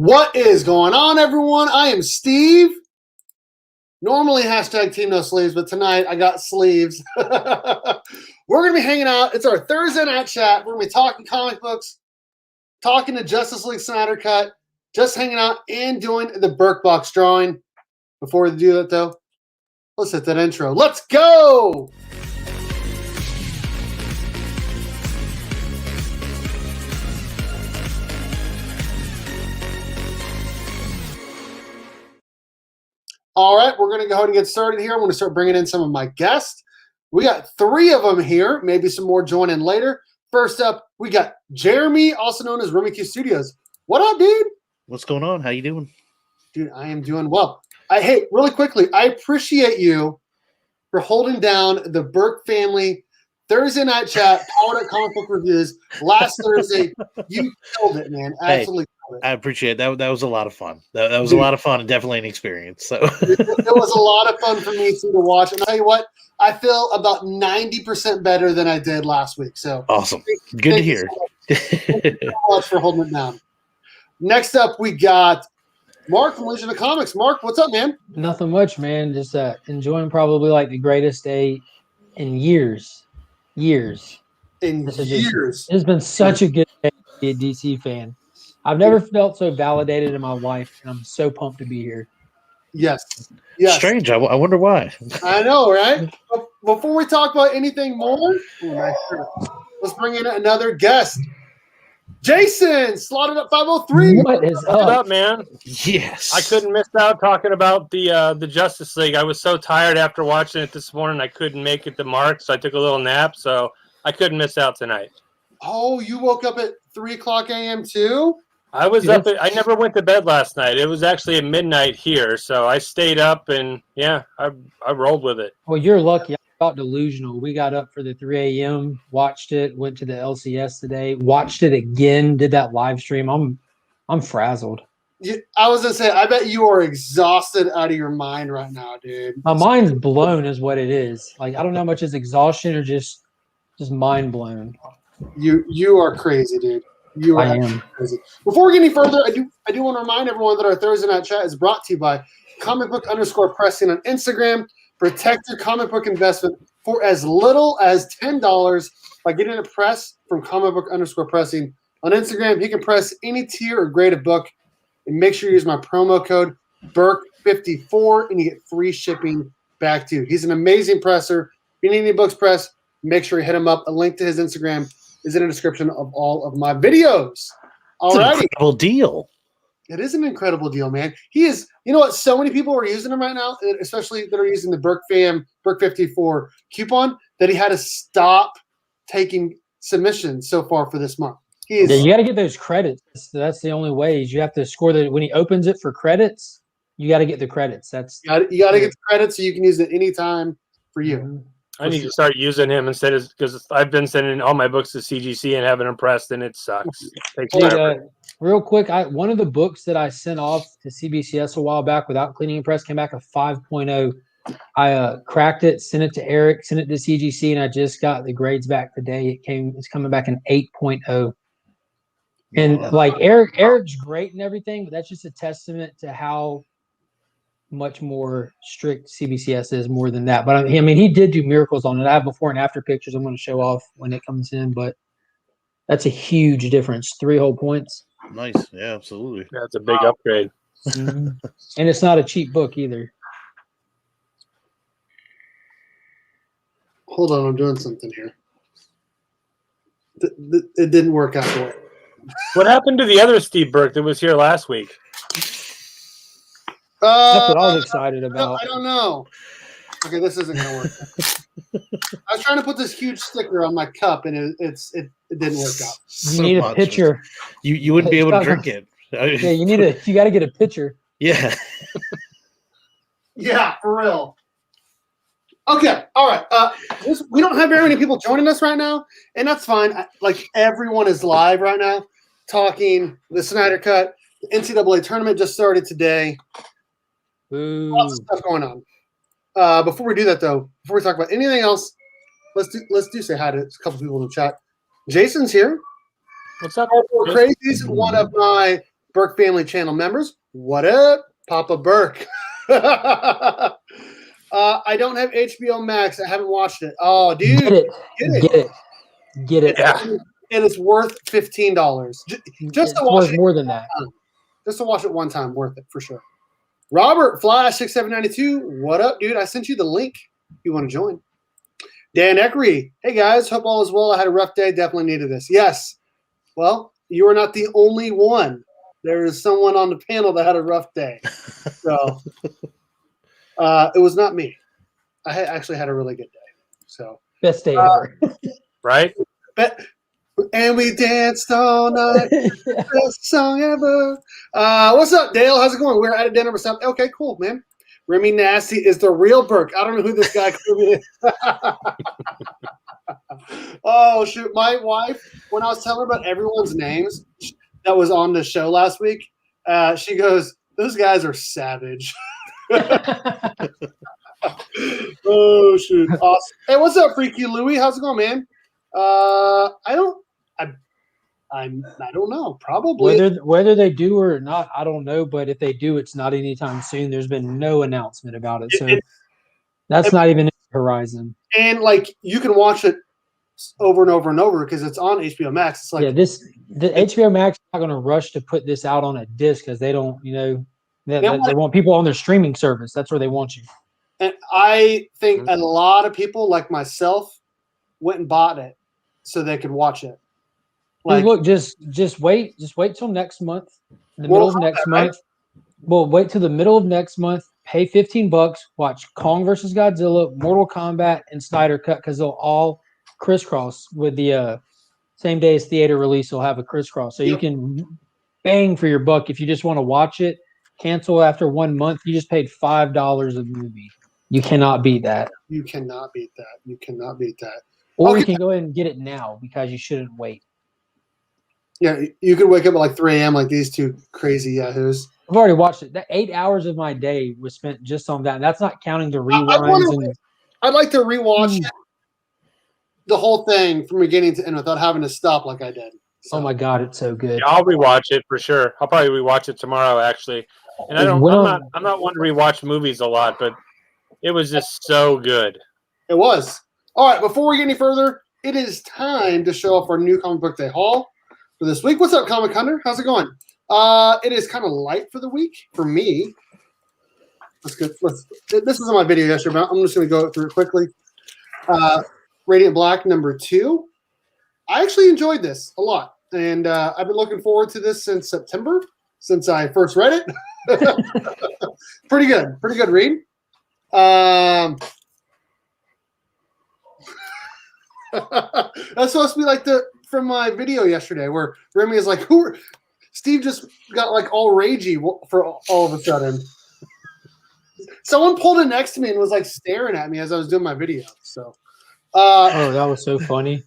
What is going on, everyone? I am Steve. Normally hashtag Team No Sleeves, but tonight I got sleeves. We're going to be hanging out. It's our Thursday night chat. We're going to be talking comic books, talking to Justice League Snydercut, just hanging out and doing the Berk box drawing. Before we do that, though, let's hit that intro. Let's go! All right, we're going to go ahead and get started here. I'm going to start bringing in some of my guests. We got 3 of them here. Maybe some more join in later. First up, we got Jeremy, also known as Rummy Q Studios. What up, dude? What's going on? How you doing? Dude, I am doing well. Hey, really quickly, I appreciate you for holding down the Berk family Thursday night chat, powered at comic book reviews last Thursday. You killed it, man. Absolutely. I appreciate it. That was a lot of fun. That was a lot of fun and definitely an experience. So it was a lot of fun for me too to watch. And I'll tell you what, I feel about 90% better than I did last week. So awesome. Good to hear. Thank you so much for holding it down. Next up, we got Mark from Legion of Comics. Mark, what's up, man? Nothing much, man. Just enjoying probably like the greatest day in years. It's been such a good day to be a DC fan. I've never felt so validated in my life, and I'm so pumped to be here. Yes. Strange. I wonder why. I know, right? Before we talk about anything more, let's bring in another guest. Jason, slotted up 503. What is up, man? Yes. I couldn't miss out talking about the Justice League. I was so tired after watching it this morning. I couldn't make it to Mark, so I took a little nap. So I couldn't miss out tonight. Oh, you woke up at 3 o'clock a.m. too? I was up. I never went to bed last night. It was actually at midnight here, so I stayed up and I rolled with it. Well, you're lucky. I'm about delusional. We got up for the 3 a.m., watched it, went to the LCS today, watched it again, did that live stream. I'm frazzled. I was gonna say, I bet you are exhausted out of your mind right now, dude. My mind's blown, is what it is. Like I don't know how much is exhaustion or just mind blown. You are crazy, dude. You are crazy. Before we get any further, I do want to remind everyone that our Thursday night chat is brought to you by comic_book_pressing on Instagram. Protect your comic book investment for as little as $10 by getting a press from comic_book_pressing on Instagram. You can press any tier or grade of book, and make sure you use my promo code BERK54 and you get free shipping back to you. He's an amazing presser. If you need any books pressed, make sure you hit him up. A link to his Instagram is in the description of all of my videos. All right. It's an incredible deal. It is an incredible deal, man. He is, you know what? So many people are using him right now, especially that are using the Berk 54 coupon, that he had to stop taking submissions so far for this month. You got to get those credits. That's the only way. Is you have to score that when he opens it for credits. You got to get the credits. You got to get the credits so you can use it anytime for you. Mm-hmm. I need to start using him instead of because I've been sending all my books to CGC and haven't impressed, and it sucks. Real quick, one of the books that I sent off to CBCS a while back without cleaning and press came back a 5.0. I cracked it, sent it to Eric, sent it to CGC, and I just got the grades back today. It's coming back an 8.0. And like Eric's great and everything, but that's just a testament to how much more strict CBCS is more than that. But I mean, he did do miracles on it. I have before and after pictures I'm going to show off when it comes in, but that's a huge difference. 3 whole points. Nice. Yeah, absolutely. That's a big upgrade. Mm-hmm. And it's not a cheap book either. Hold on, I'm doing something here. It didn't work out the way. What happened to the other Steve Berk that was here last week? That's what I was excited about. I don't know. Okay, this isn't gonna work. I was trying to put this huge sticker on my cup, and it didn't work out. You need a picture. You wouldn't be able to drink it. Yeah, you got to get a picture. Yeah. Yeah, for real. Okay, all right. We don't have very many people joining us right now, and that's fine. Like everyone is live right now, talking the Snydercut. The NCAA tournament just started today. Lots of stuff going on. Before we do that, though, before we talk about anything else, let's say hi to a couple people in the chat. Jason's here. What's up? Crazy's one of my Berk Family Channel members, what up? Papa Berk. I don't have HBO Max. I haven't watched it. Oh, dude. Get it. Yeah. It is worth $15. Just to It's watch worth it. more than that. Just to watch it one time, worth it for sure. Robert Flash 6792, what up, dude? I sent you the link if you want to join. Dan Eckery, hey guys, hope all is well. I had a rough day, definitely needed this. Yes. Well, you are not the only one. There is someone on the panel that had a rough day. So it was not me. I actually had a really good day. So Best day ever. Right? And we danced all night. Best song ever. What's up, Dale? How's it going? We're at dinner with something. Okay, cool, man. Remy Nasty is the real Berk. I don't know who this guy is. Oh, shoot. My wife, when I was telling her about everyone's names that was on the show last week, she goes, those guys are savage. Oh, shoot. Awesome. Hey, what's up, Freaky Louie? How's it going, man? I don't know. Probably Whether they do or not, I don't know. But if they do, it's not anytime soon. There's been no announcement about it, so that's not even in the horizon. And like you can watch it over and over and over because it's on HBO Max. It's like the HBO Max is not going to rush to put this out on a disc because they don't, they want people on their streaming service. That's where they want you. And I think a lot of people like myself went and bought it so they could watch it. Like, look, just wait till next month. In the middle of next month. Well, wait till the middle of next month. Pay $15. Watch Kong vs. Godzilla, Mortal Kombat, and Snydercut because they'll all crisscross with the same day as theater release. They'll have a crisscross, so you can bang for your buck if you just want to watch it. Cancel after 1 month. You just paid $5 a movie. You cannot beat that. You cannot beat that. Or you can go ahead and get it now because you shouldn't wait. Yeah, you could wake up at like 3 a.m. like these two crazy yahoos. I've already watched it. That 8 hours of my day was spent just on that. And that's not counting the reruns. I'd like to rewatch the whole thing from beginning to end without having to stop like I did. So. Oh my God, it's so good. Yeah, I'll rewatch it for sure. I'll probably rewatch it tomorrow, actually. And I'm not one to rewatch movies a lot, but it was just so good. It was. All right, before we get any further, it is time to show off our new comic book day haul for this week. What's up, Comic Hunter? How's it going? It is kind of light for the week for me. This is on my video yesterday, but I'm just going to go through it quickly. Radiant Black #2. I actually enjoyed this a lot, and I've been looking forward to this since September, since I first read it. Pretty good read. That's supposed to be like from my video yesterday where Remy is like, Steve just got like all ragey for all of a sudden. Someone pulled it next to me and was like staring at me as I was doing my video. So, oh, that was so funny.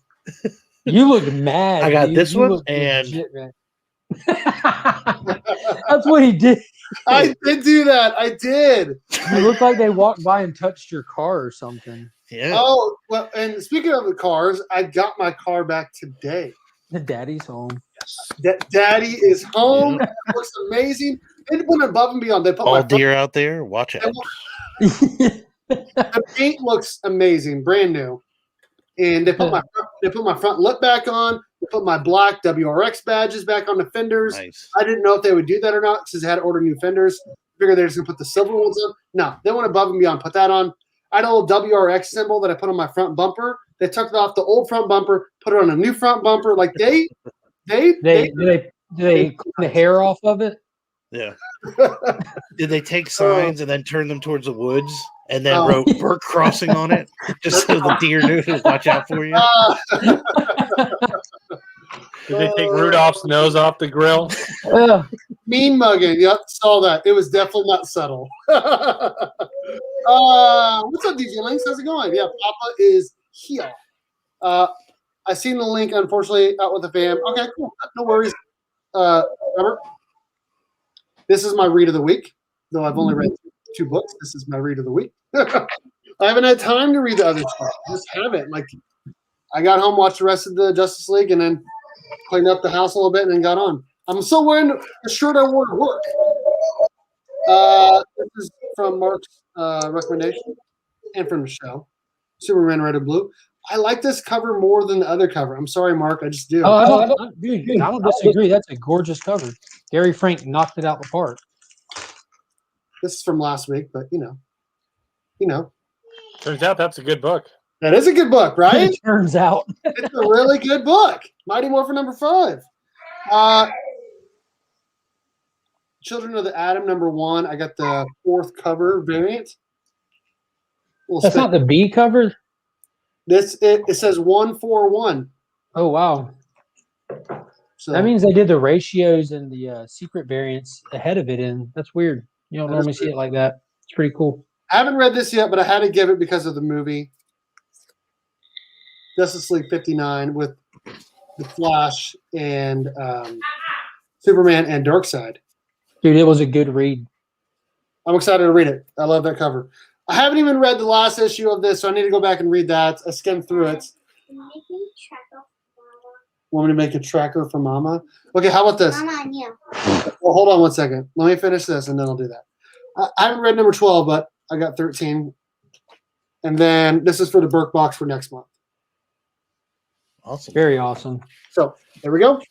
You look mad. I got dude. this you one and legit, that's what he did. I did do that. I did. It looked like they walked by and touched your car or something. yeah. Oh, well, and speaking of the cars, I got my car back today. The daddy's home. Daddy is home. It looks amazing. They went above and beyond. They put all deer out there. Watch out. The paint looks amazing, brand new. And they put my front lip back on. They put my black WRX badges back on the fenders. Nice. I didn't know if they would do that or not since they had to order new fenders. Figured they're just gonna put the silver ones on. No, they went above and beyond. Put that on. I had a little WRX symbol that I put on my front bumper. They took it off the old front bumper, put it on a new front bumper. Like they clean the hair off of it. Yeah. Did they take signs and then turn them towards the woods and then wrote Berk crossing on it just so the deer knew to watch out for you? Did they take Rudolph's nose off the grill? Mean mugging. Yep, saw that. It was definitely not subtle. What's up, DJ Links? How's it going? Yeah, Papa is here. I seen the link, unfortunately, out with the fam. Okay, cool. No worries. Robert, this is my read of the week. Though I've only read 2 books, this is my read of the week. I haven't had time to read the other stuff. I just haven't. Like, I got home, watched the rest of the Justice League, and then cleaned up the house a little bit, and then got on. I'm still wearing the shirt I wore to work. This is from Mark's recommendation and from the show. Superman Red and Blue. I like this cover more than the other cover. I'm sorry, Mark. I just do. I don't disagree. That's a gorgeous cover. Gary Frank knocked it out the park. This is from last week, but you know. Turns out that's a good book. That is a good book, right? It turns out. It's a really good book. Mighty Morphin number 5. Children of the Atom number 1. I got the 4th cover variant. That's not the B cover? It says 141. Oh, wow. So that means they did the ratios and the secret variants ahead of it, and that's weird. You don't normally see it like that. It's pretty cool. I haven't read this yet, but I had to give it because of the movie. Justice League 59 with the Flash and Superman and Darkseid. Dude, it was a good read. I'm excited to read it. I love that cover. I haven't even read the last issue of this, so I need to go back and read that. I skimmed through it. Want me to make a tracker for Mama? Okay, how about this? Mama and you. Well, hold on one second. Let me finish this, and then I'll do that. I haven't read number 12, but I got 13. And then this is for the Berk box for next month. Awesome. Very awesome. So there we go.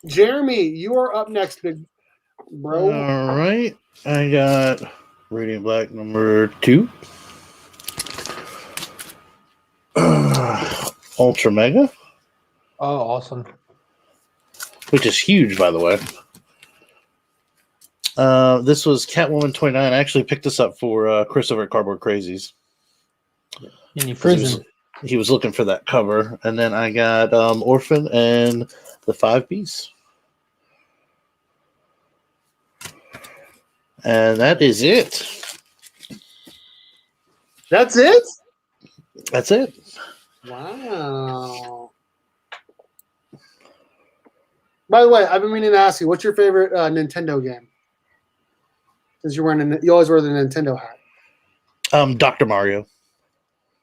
Jeremy, you are up next, big bro. All right. I got Radiant Black number 2. Ultra Mega. Oh, awesome. Which is huge, by the way. This was Catwoman 29. I actually picked this up for Chris over at Cardboard Crazies. In your prison. He was looking for that cover. And then I got Orphan and the 5 Beasts. And that is it. That's it? That's it. Wow. By the way, I've been meaning to ask you, what's your favorite Nintendo game? Since you're wearing you always wear the Nintendo hat. Dr. Mario.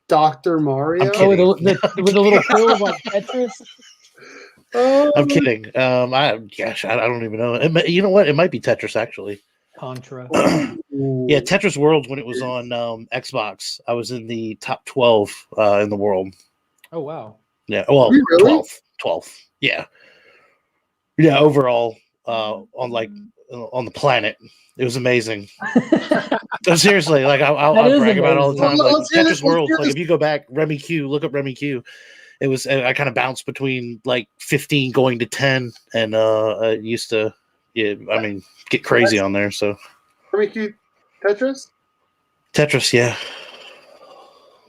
Dr. Mario? I'm kidding. With the little pills like Tetris? I'm kidding. I don't even know. You know what? It might be Tetris, actually. Contra. Yeah, Tetris World, when it was on Xbox, I was in the top 12 in the world. Oh, wow. Yeah, well, really? 12. Yeah. Yeah, overall, on the planet. It was amazing. No, seriously, like I'll brag about it all the time. Like Tetris World, like if you go back, Remy Q, look up Remy Q. It was I kind of bounced between like 15 going to 10, and I used to, get crazy on there. So Remy Q, Tetris, yeah,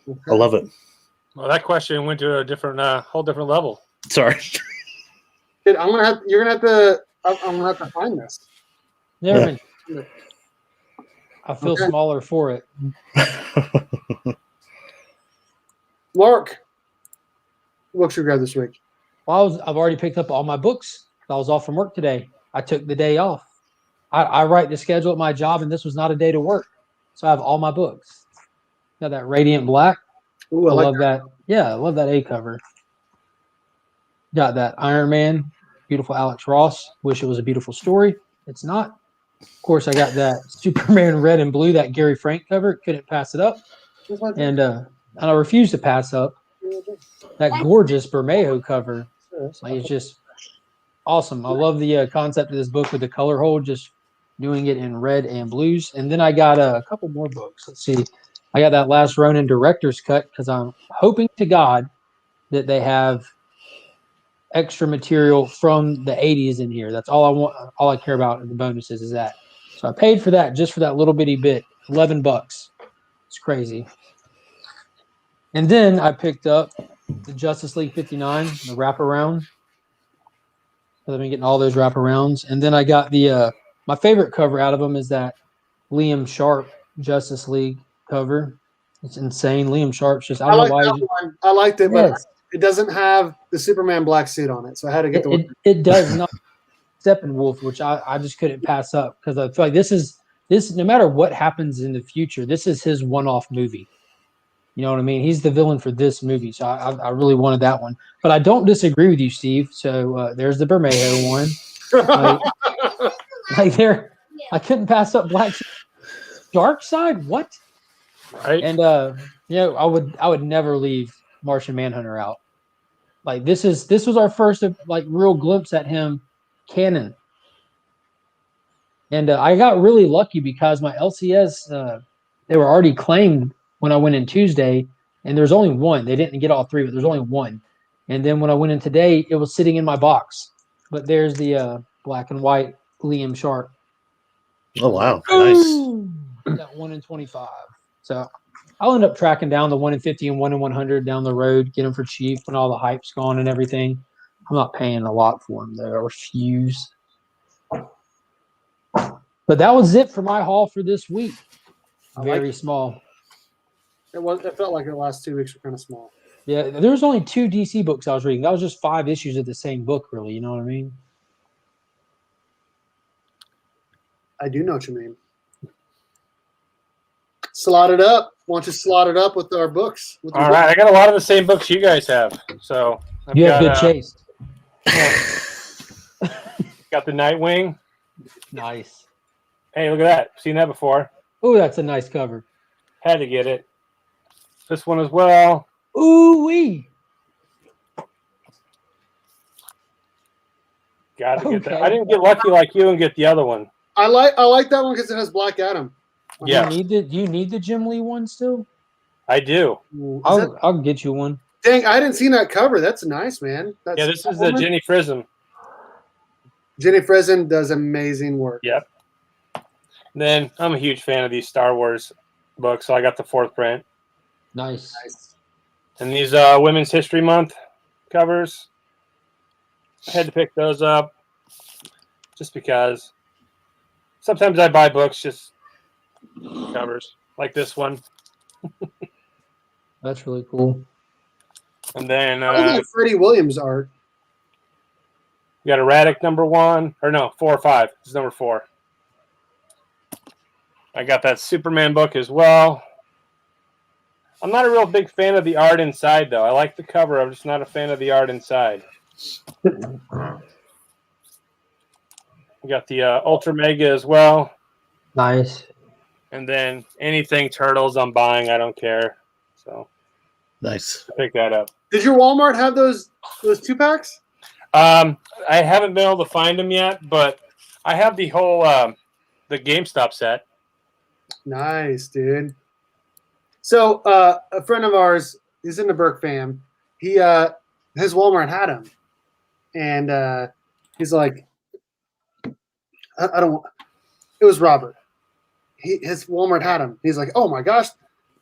okay. I love it. Well, that question went to a different, whole different level. Sorry, Dude, I'm gonna have to find this. Never mind. I feel smaller for it. Mark, what books you grab this week? Well, I've already picked up all my books. I was off from work today. I took the day off. I write the schedule at my job, and this was not a day to work. So I have all my books. Got that Radiant Black. Ooh, I love that. Yeah, I love that A cover. Got that Iron Man, beautiful Alex Ross. Wish it was a beautiful story. It's not. Of course, I got that Superman Red and Blue, that Gary Frank cover. Couldn't pass it up. And I refuse to pass up that gorgeous Bermejo cover. Like, it's just awesome. I love the concept of this book with the color hold, just doing it in red and blues. And then I got a couple more books. Let's see. I got that Last Ronin director's cut because I'm hoping to God that they have extra material from the 80s in here. That's all I want. All I care about in the bonuses is that. So I paid for that, just for that little bitty bit, $11. It's crazy. And then I picked up the Justice League 59, the wraparound. I've been getting all those wraparounds. And then I got the my favorite cover out of them is that Liam Sharp Justice League cover. It's insane. Liam Sharp's just, I don't know why. I liked it, but it doesn't have the Superman black suit on it. So I had to get the one. It does not. Steppenwolf, which I just couldn't pass up because I feel like this no matter what happens in the future, this is his one-off movie. You know what I mean? He's the villain for this movie, so I really wanted that one. But I don't disagree with you, Steve. So there's the Bermejo one. Like there, I couldn't pass up Black Dark Side. What? Right. And I would never leave Martian Manhunter out. Like this was our first like real glimpse at him canon. And I got really lucky because my LCS they were already claimed when I went in Tuesday, and there's only one. They didn't get all three, but there's only one. And then when I went in today, it was sitting in my box. But there's the black and white Liam Sharp. Oh wow, nice. Got 1 in 25. So I'll end up tracking down the 1 in 50 and 1 in 100 down the road, get them for cheap when all the hype's gone and everything. I'm not paying a lot for them though. I refuse. But that was it for my haul for this week. Very small. It felt like the last 2 weeks were kind of small. Yeah, there was only 2 DC books I was reading. That was just 5 issues of the same book, really. You know what I mean? I do know what you mean. Slot it up. Why don't you slot it up with our books? All right, I got a lot of the same books you guys have. So you have good chase. Got the Nightwing. Nice. Hey, look at that. Seen that before. Oh, that's a nice cover. Had to get it. This one as well. Ooh-wee. Got to get that. I didn't get lucky like you and get the other one. I like that one because it has Black Adam. Yeah. Do you need the Jim Lee one still? I do. I'll get you one. Dang, I didn't see that cover. That's nice, man. Yeah, this is the Jenny Frism. Jenny Frism does amazing work. Yep. Then I'm a huge fan of these Star Wars books, so I got the 4th print. Nice. And these Women's History Month covers, I had to pick those up just because sometimes I buy books just covers, like this one. That's really cool. And then I like Freddie Williams art. You got Erratic #1, or no, 4 or 5. This is number 4. I got that Superman book as well. I'm not a real big fan of the art inside, though. I like the cover. I'm just not a fan of the art inside. We got the Ultra Mega as well. Nice. And then anything Turtles I'm buying, I don't care. So nice. Pick that up. Did your Walmart have those 2-packs? I haven't been able to find them yet, but I have the whole the GameStop set. Nice, dude. So a friend of ours, he's in the Berk fam. His Walmart had him, and he's like, I don't want. It was Robert. His Walmart had him. He's like, oh my gosh,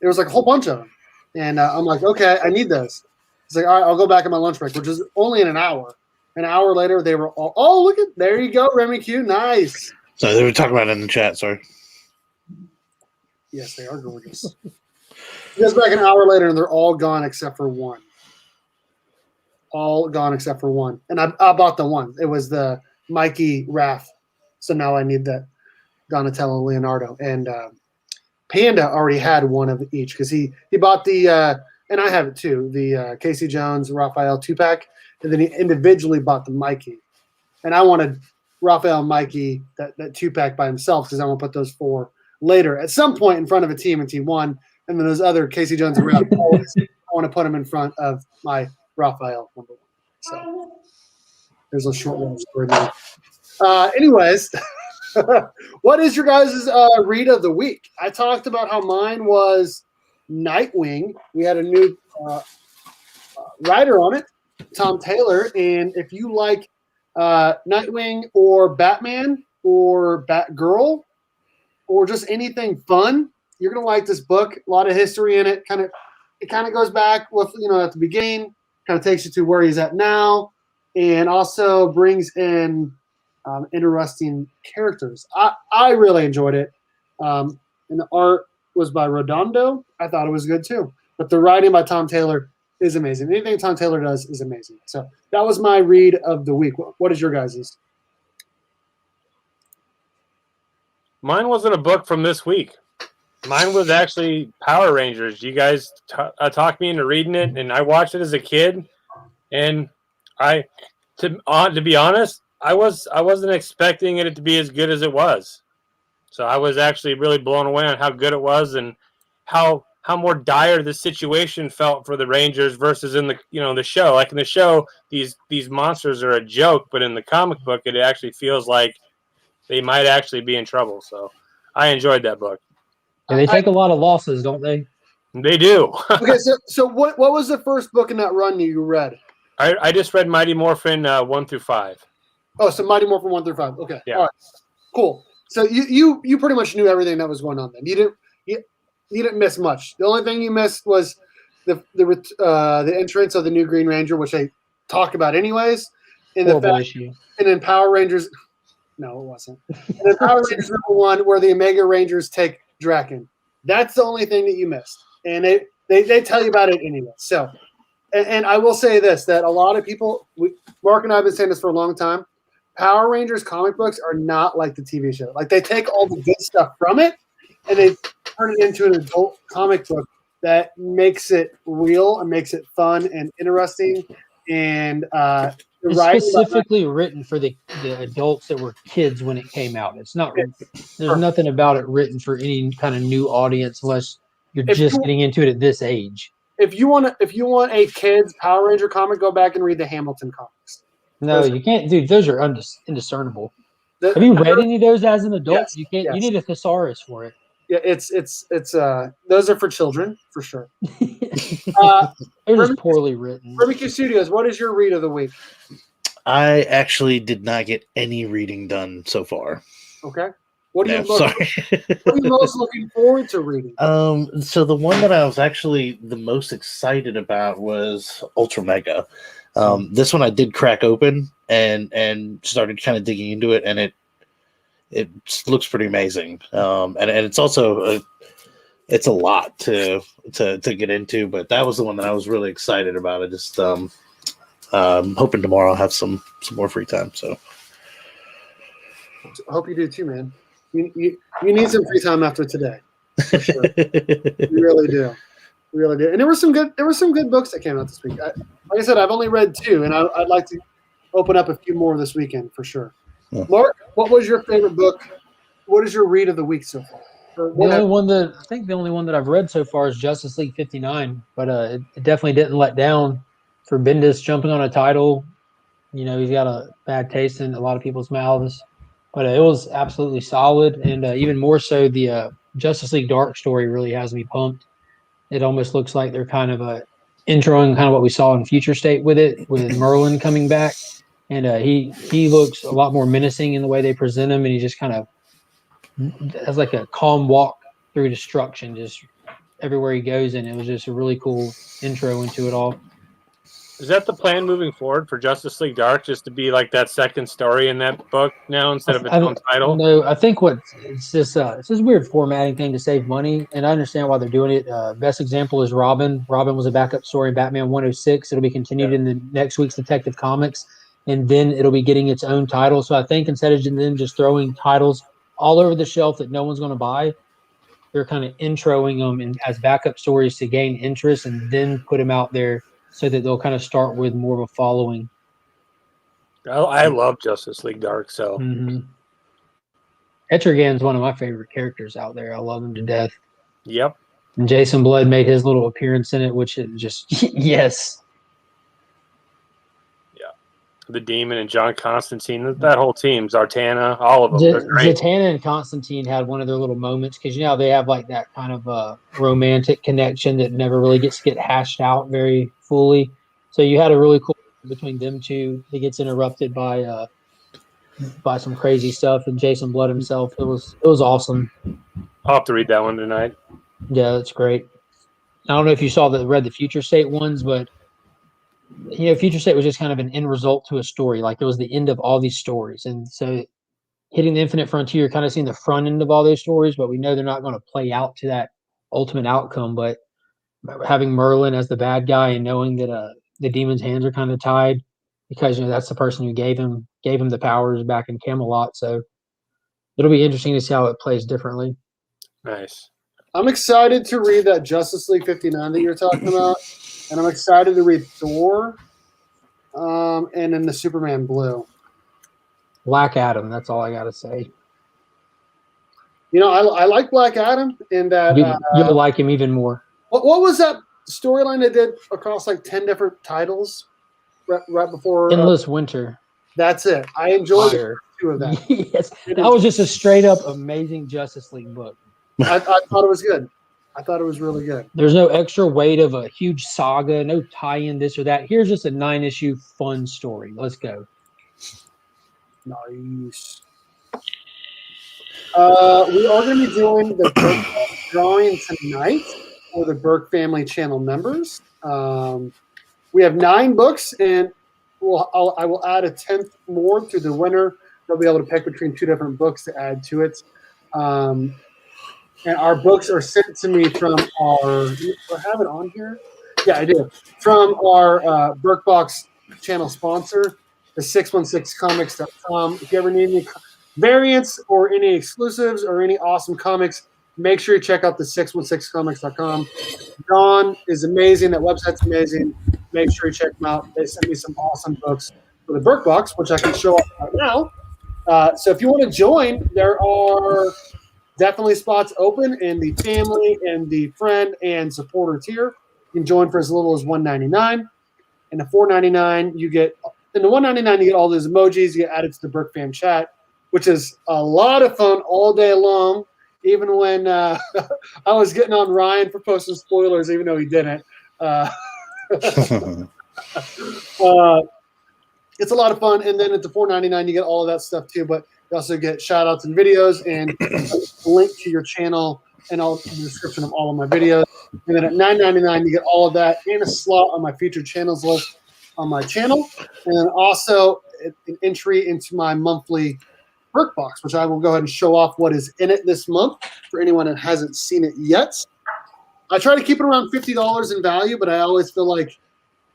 there was like a whole bunch of them, and I'm like, okay, I need those. He's like, all right, I'll go back in my lunch break, which is only in an hour. An hour later, they were all. Oh, look at there you go, Remy Q, nice. So they were talking about it in the chat. Sorry. Yes, they are gorgeous. Just back an hour later, and they're all gone except for one. All gone except for one. And I bought the one. It was the Mikey Raff. So now I need that Donatello Leonardo. And Panda already had one of each because he bought the and I have it too, the Casey Jones Raphael 2-pack. And then he individually bought the Mikey. And I wanted Raphael and Mikey, that 2-pack by himself because I want to put those 4 later at some point in front of a team in T1. And then those other Casey Jones and Raph, I want to put them in front of my Raphael #1. So there's a short little story there. Anyways, what is your guys' read of the week? I talked about how mine was Nightwing. We had a new writer on it, Tom Taylor. And if you like Nightwing or Batman or Batgirl or just anything fun, you're gonna like this book. A lot of history in it. It kind of goes back with at the beginning. Kind of takes you to where he's at now, and also brings in interesting characters. I really enjoyed it, and the art was by Redondo. I thought it was good too. But the writing by Tom Taylor is amazing. Anything Tom Taylor does is amazing. So that was my read of the week. What is your guys's? Mine wasn't a book from this week. Mine was actually Power Rangers. You guys talked me into reading it, and I watched it as a kid. And to be honest, I wasn't expecting it to be as good as it was. So I was actually really blown away on how good it was and how more dire the situation felt for the Rangers versus in the show. Like in the show, these monsters are a joke, but in the comic book, it actually feels like they might actually be in trouble. So I enjoyed that book. Yeah, they take a lot of losses, don't they? They do. Okay, so what was the first book in that run you read? I just read Mighty Morphin 1 through 5. Oh, so Mighty Morphin 1 through 5. Okay, yeah, all right, cool. So you pretty much knew everything that was going on then. You didn't miss much. The only thing you missed was the entrance of the new Green Ranger, which I talked about anyways. And then Power Rangers. No, it wasn't. And then Power Rangers #1, where the Omega Rangers take Draken. That's the only thing that you missed, and they tell you about it anyway. So, and I will say this: that a lot of people, Mark and I have been saying this for a long time. Power Rangers comic books are not like the TV show. Like they take all the good stuff from it, and they turn it into an adult comic book that makes it real and makes it fun and interesting. And it's specifically written for the adults that were kids when it came out. It's not. There's nothing about it written for any kind of new audience unless you're getting into it at this age. If you want a kids Power Ranger comic, go back and read the Hamilton comics. No, you can't, dude. Those are indiscernible. Have you read any of those as an adult? Yes, you can't. Yes. You need a thesaurus for it. Yeah, it's those are for children for sure. They're just poorly written. Barbecue Studios, what is your read of the week? I actually did not get any reading done so far. Okay. What are you most looking forward to reading? So the one that I was actually the most excited about was Ultra Mega. This one I did crack open and started kind of digging into it, and it looks pretty amazing. And it's also it's a lot to get into, but that was the one that I was really excited about. I just hoping tomorrow I'll have some more free time. So I hope you do too, man. You need some free time after today. For sure. You really do. Really do. And there were some good books that came out this week. Like I said, I've only read 2, and I'd like to open up a few more this weekend for sure. Yeah. Mark, what was your favorite book? What is your read of the week so far? The only one that I've read so far is Justice League 59, but it definitely didn't let down for Bendis jumping on a title. You know, he's got a bad taste in a lot of people's mouths, but it was absolutely solid, and even more so, the Justice League Dark story really has me pumped. It almost looks like they're kind of introing kind of what we saw in Future State with it, with Merlin coming back, and he looks a lot more menacing in the way they present him, and he just kind of has like a calm walk through destruction just everywhere he goes, and it was just a really cool intro into it all. Is that the plan moving forward for Justice League Dark, just to be like that second story in that book now instead of its own title? No, I think it's just weird formatting thing to save money, and I understand why they're doing it. Best example is Robin. Robin was a backup story in Batman 106. It'll be continued in the next week's Detective Comics, and then it'll be getting its own title. So I think instead of them just throwing titles all over the shelf that no one's going to buy, they're kind of introing them as backup stories to gain interest, and then put them out there so that they'll kind of start with more of a following. I love Justice League Dark, so. Etrigan's one of my favorite characters out there. I love him to death. Yep. And Jason Blood made his little appearance in it, which is just, yes. Yeah. The Demon and John Constantine, that whole team, Zartana, all of them. Zatanna and Constantine had one of their little moments, because, you know, they have like that kind of romantic connection that never really gets hashed out very fully. So you had a really cool between them two. It gets interrupted by some crazy stuff, and Jason Blood himself. It was awesome. I'll have to read that one tonight. Yeah, that's great. I don't know if you read the Future State ones, but you know, Future State was just kind of an end result to a story. Like it was the end of all these stories, and so hitting the Infinite Frontier, kind of seeing the front end of all those stories, but we know they're not going to play out to that ultimate outcome. But having Merlin as the bad guy and knowing that the demon's hands are kind of tied, because you know that's the person who gave him the powers back in Camelot. So it'll be interesting to see how it plays differently. Nice. I'm excited to read that Justice League 59 that you're talking about, and I'm excited to read Thor, and then the Superman Blue. Black Adam. That's all I got to say. You know, I like Black Adam in that. You'll like him even more. What was that storyline they did across like 10 different titles right before Endless Winter? That's it. I enjoyed the two of that. Yes, that was just a straight up amazing Justice League book. I thought it was good. I thought it was really good. There's no extra weight of a huge saga, no tie-in this or that. Here's just a 9-issue fun story. Let's go. Nice. We are going to be doing the Berk drawing tonight for the Berk Family Channel members. We have 9 books, and I will add a 10th more to the winner. They'll be able to pick between 2 different books to add to it. And our books are sent to me from our. Do I have it on here? Yeah, I do. From our BerkBox channel sponsor, the 616comics.com. If you ever need any variants or any exclusives or any awesome comics, make sure you check out the 616comics.com. Don is amazing. That website's amazing. Make sure you check them out. They sent me some awesome books for the BerkBox, which I can show off right now. So if you want to join, there are definitely spots open in the family and the friend and supporter tier. You can join for as little as $1.99. And the $4.99 you get. In the $1.99 you get all those emojis. You get added to the Berk Fam chat, which is a lot of fun all day long. Even when I was getting on Ryan for posting spoilers, even though he didn't. It's a lot of fun. And then at the $4.99 you get all of that stuff too. But you also get shout outs and videos and a link to your channel and all the description of all of my videos. And then at $9.99 you get all of that and a slot on my featured channels list on my channel. And then also an entry into my monthly Berk box, which I will go ahead and show off what is in it this month for anyone that hasn't seen it yet. I try to keep it around $50 in value, but I always feel like,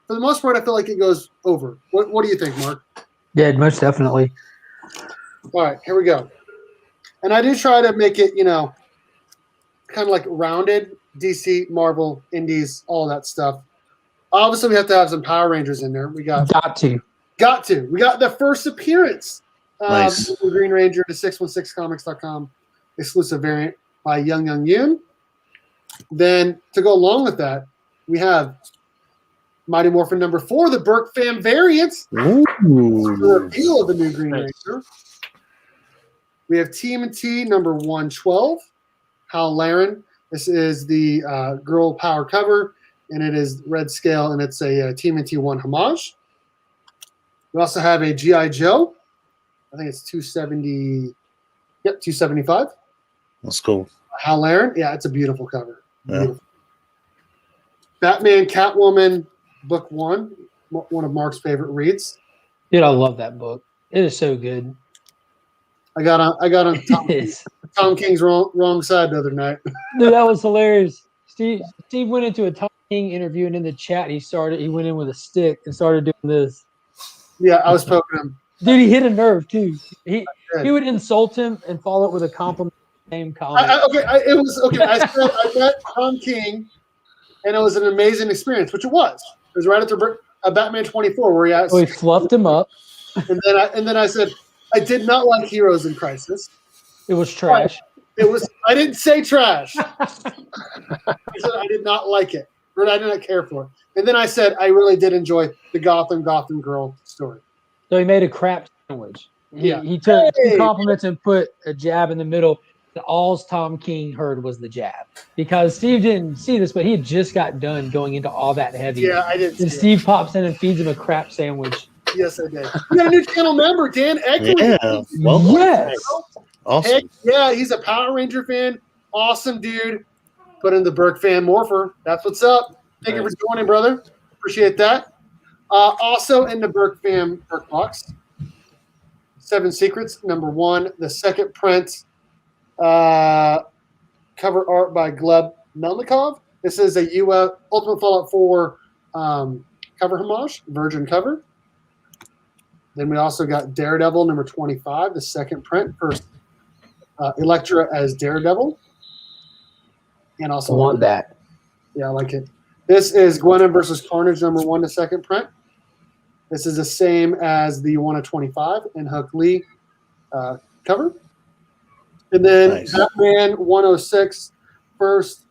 for the most part, I feel like it goes over. What do you think, Mark? Yeah, most definitely. All right, here we go. And I do try to make it, kind of like rounded, DC, Marvel, Indies, all that stuff. Obviously, we have to have some Power Rangers in there. We got to. We got the first appearance nice. of the Green Ranger to 616comics.com exclusive variant by Young Yoon. Then to go along with that, we have Mighty Morphin number 4, the Berk Fam variant. The reveal of the new Green Ranger. We have TMNT number 112, Hal Laren. This is the girl power cover, and it is red scale, and it's a TMNT 1 homage. We also have a G.I. Joe. I think it's 270. Yep, 275. That's cool. Hal Laren. Yeah, it's a beautiful cover. Yeah. Beautiful. Batman, Catwoman, book 1, one of Mark's favorite reads. Dude, I love that book. It is so good. I got on Tom King's wrong side the other night. Dude, that was hilarious. Steve went into a Tom King interview, and in the chat he went in with a stick and started doing this. Yeah, I was poking him. Dude, he hit a nerve too. He would insult him and follow it with a compliment. Same comment. I said I met Tom King, and it was an amazing experience, which it was. It was right after Batman 24, where he fluffed him up, and then I said, I did not like Heroes in Crisis. It was trash. I didn't say trash. I said I did not like it, or I did not care for it. And then I said I really did enjoy the Gotham Girl story. So he made a crap sandwich. He took 2 compliments and put a jab in the middle. All Tom King heard was the jab, because Steve didn't see this, but he had just got done going into all that heavy. Yeah, I did. And Steve pops in and feeds him a crap sandwich. Yes, I did. We got a new channel member, Dan Eckley. Yeah, well, yes. Awesome. Heck, yeah, he's a Power Ranger fan. Awesome dude. Put in the Berk Fan Morpher. That's what's up. Thank you for joining, brother. Appreciate that. Also in the Berk Fam Berk box, 7 Secrets, number 1, the second print, cover art by Gleb Melnikov. This is a Ultimate Fallout 4 cover homage, Virgin cover. Then we also got Daredevil number 25, the second print, first Elektra as Daredevil. and I also want that. Yeah, I like it. This is Gwenon versus Carnage number 1 to 2nd print. This is the same as the 1 of 25 in Hook Lee cover. And then Nice. Batman 106 first.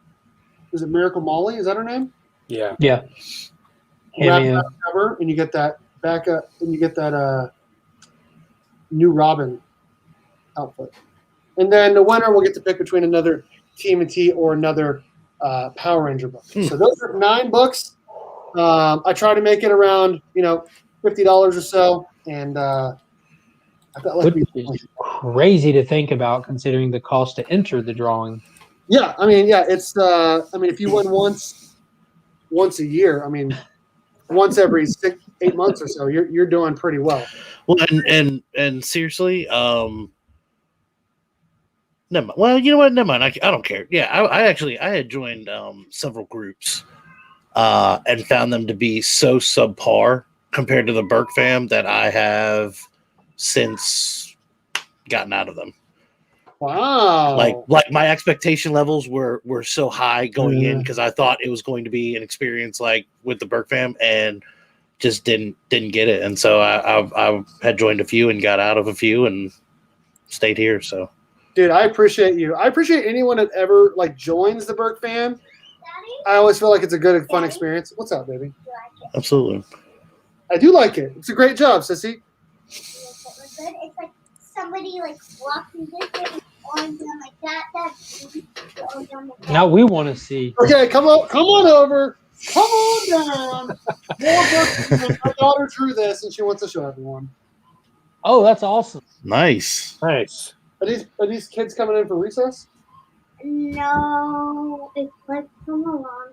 Is it Miracle Molly? Is that her name? Yeah. Wrap cover, and you get that backup, and you get that new Robin outfit. And then the winner will get to pick between another TMNT or another Power Ranger book. So those are 9 books. I try to make it around, $50 or so, and I felt like Which is crazy to think about, considering the cost to enter the drawing. Yeah, it's if you win once a year, once every 8 months or so, you're doing pretty well. Well, and seriously, never mind. Well, you know what? Never mind. I don't care. Yeah, I had joined several groups, and found them to be so subpar compared to the Berk fam that I have since gotten out of them. Wow! Like my expectation levels were so high going in because I thought it was going to be an experience like with the Berk fam, and just didn't get it. And so I had joined a few and got out of a few and stayed here. So. Dude, I appreciate you. I appreciate anyone that ever joins the Berk fam. I always feel like it's a good and fun experience. What's up, baby? Absolutely. I do like it. It's a great job, sissy. It's like somebody walking this way on them like that. Now we want to see. Okay, come on over. Come on down. More books. My daughter drew this, and she wants to show everyone. Oh, that's awesome. Nice. Are these kids coming in for recess? No, it's from a long.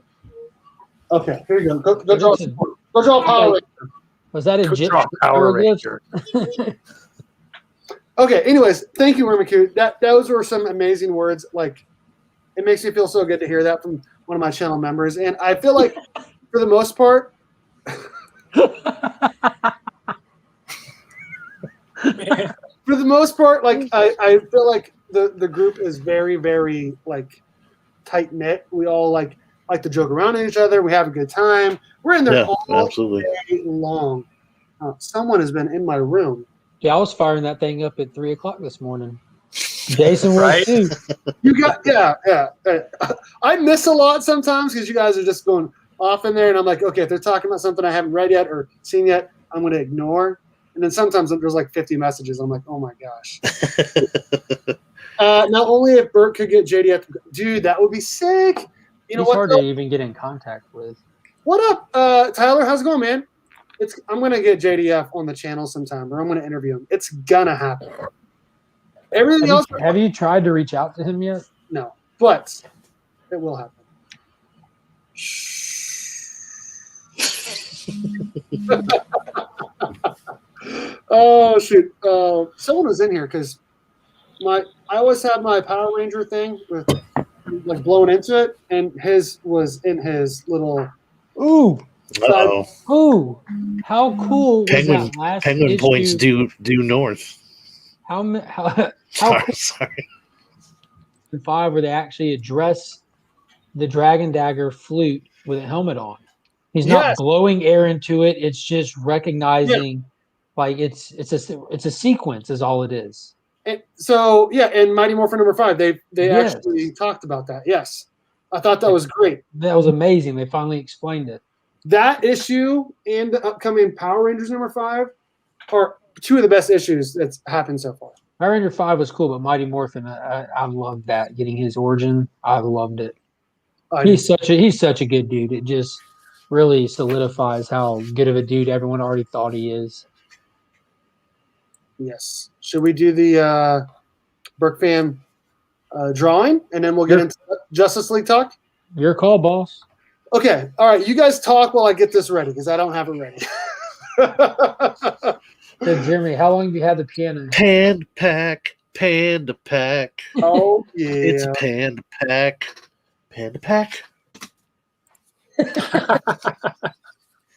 Okay, here you go. Go draw. Go draw Power Ranger. Was that a Power Ranger? Okay. Anyways, thank you, Rimiku. Those were some amazing words. It makes me feel so good to hear that from one of my channel members, and I feel like, for the most part, I feel like the group is very, very tight knit. We all like to joke around at each other. We have a good time. We're in there all day long. Someone has been in my room. Yeah, I was firing that thing up at 3:00 this morning. Jason was too. You got I miss a lot sometimes because you guys are just going off in there, and I'm like, okay, if they're talking about something I haven't read yet or seen yet, I'm going to ignore. And then sometimes there's 50 messages. I'm like, oh my gosh. Not only if Berk could get JDF, dude, that would be sick. He's hard to even get in contact with. What up, Tyler? How's it going, man? I'm going to get JDF on the channel sometime, or I'm going to interview him. It's going to happen. Everything else. Have you tried to reach out to him yet? No, but it will happen. Oh shoot! Someone was in here because I always have my Power Ranger thing with blown into it, and his was in his little. Ooh! Uh-oh. Ooh! How cool was that last Penguin issue? points due north. How Sorry. 5 where they actually address the Dragon Dagger flute with a helmet on. He's not blowing air into it. It's just recognizing, it's a sequence is all it is. And so and Mighty Morphin number 5, they actually talked about that. Yes, I thought that was great. That was amazing. They finally explained it. That issue and the upcoming Power Rangers number 5 are 2 of the best issues that's happened so far. Power Ranger 5 was cool, but Mighty Morphin, I loved that. Getting his origin, I loved it. He's such a good dude. It just really solidifies how good of a dude everyone already thought he is. Yes. Should we do the Berk fam drawing, and then we'll get into Justice League talk? Your call, boss. Okay. All right. You guys talk while I get this ready because I don't have it ready. So, Jeremy, how long have you had the piano? Panda Pack. Oh, yeah. It's Panda Pack. Panda Pack.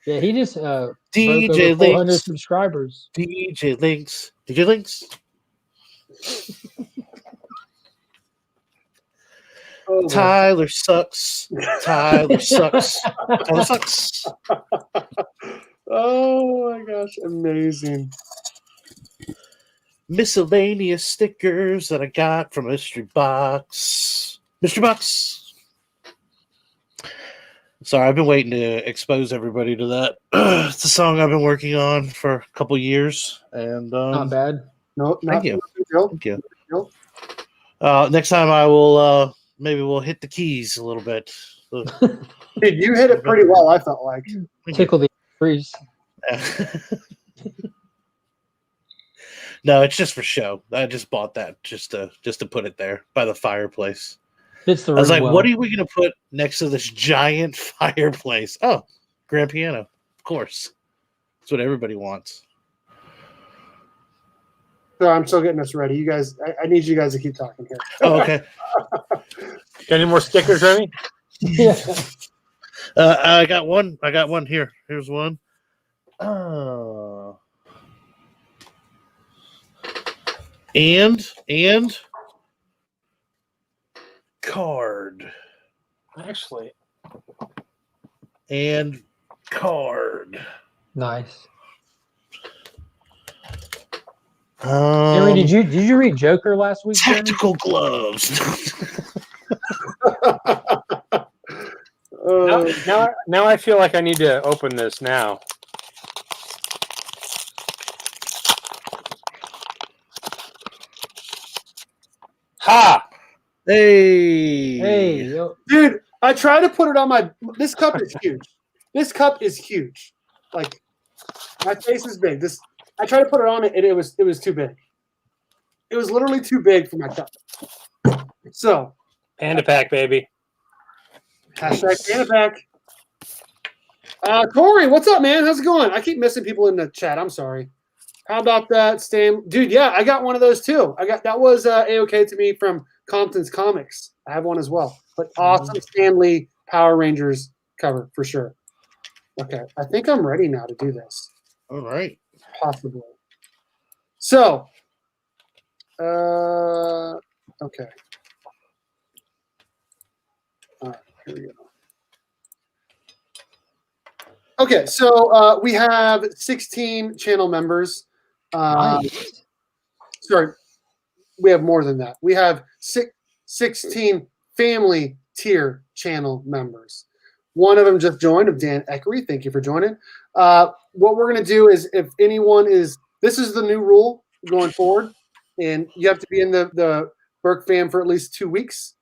Yeah, he just DJ broke over 400 Links. subscribers. DJ Links. Oh, Tyler sucks. Tyler sucks. Tyler sucks. Oh my gosh, amazing. Miscellaneous stickers that I got from Mystery Box. Mystery Box. Sorry, I've been waiting to expose everybody to that. It's a song I've been working on for a couple years, and Not bad. No, thank you. Thank you. Nope. Next time I will maybe we'll hit the keys a little bit. Dude, you hit it pretty well, I felt like. Tickle the breeze. No, it's just for show. I just bought that just to put it there by the fireplace. It's the I was like, well. what are we going to put next to this giant fireplace? Oh, grand piano. Of course. That's what everybody wants. So I'm still getting us ready. You guys, I need you guys to keep talking here. Oh, okay. Got any more stickers, Remy? Yeah. I got one. I got one here. Here's one. And card. Actually. And card. Nice. Jeremy, did you read Joker last week? Tactical gloves. Now I feel like I need to open this now. Ha! Hey, yo. Dude, I try to put it on my. This cup is huge. This cup is huge. Like my face is big. I tried to put it on it, and it was too big. It was literally too big for my cup. So, Panda pack, baby. hashtag Panda pack. Corey, what's up, man? How's it going? I keep missing people in the chat. I'm sorry. How about that, Stan? Dude, yeah, I got one of those too. That was A-OK to me from Compton's Comics. I have one as well. But awesome Stan Lee Power Rangers cover for sure. Okay, I think I'm ready now to do this. all right. Possibly. So, okay. All right, here we go. Okay, so we have 16 channel members. Nice. Sorry, we have more than that. We have 16 family tier channel members. One of them just joined, of Dan Eckery. Thank you for joining. What we're going to do is, if anyone is, this is the new rule going forward, and you have to be in the Berk fam for at least 2 weeks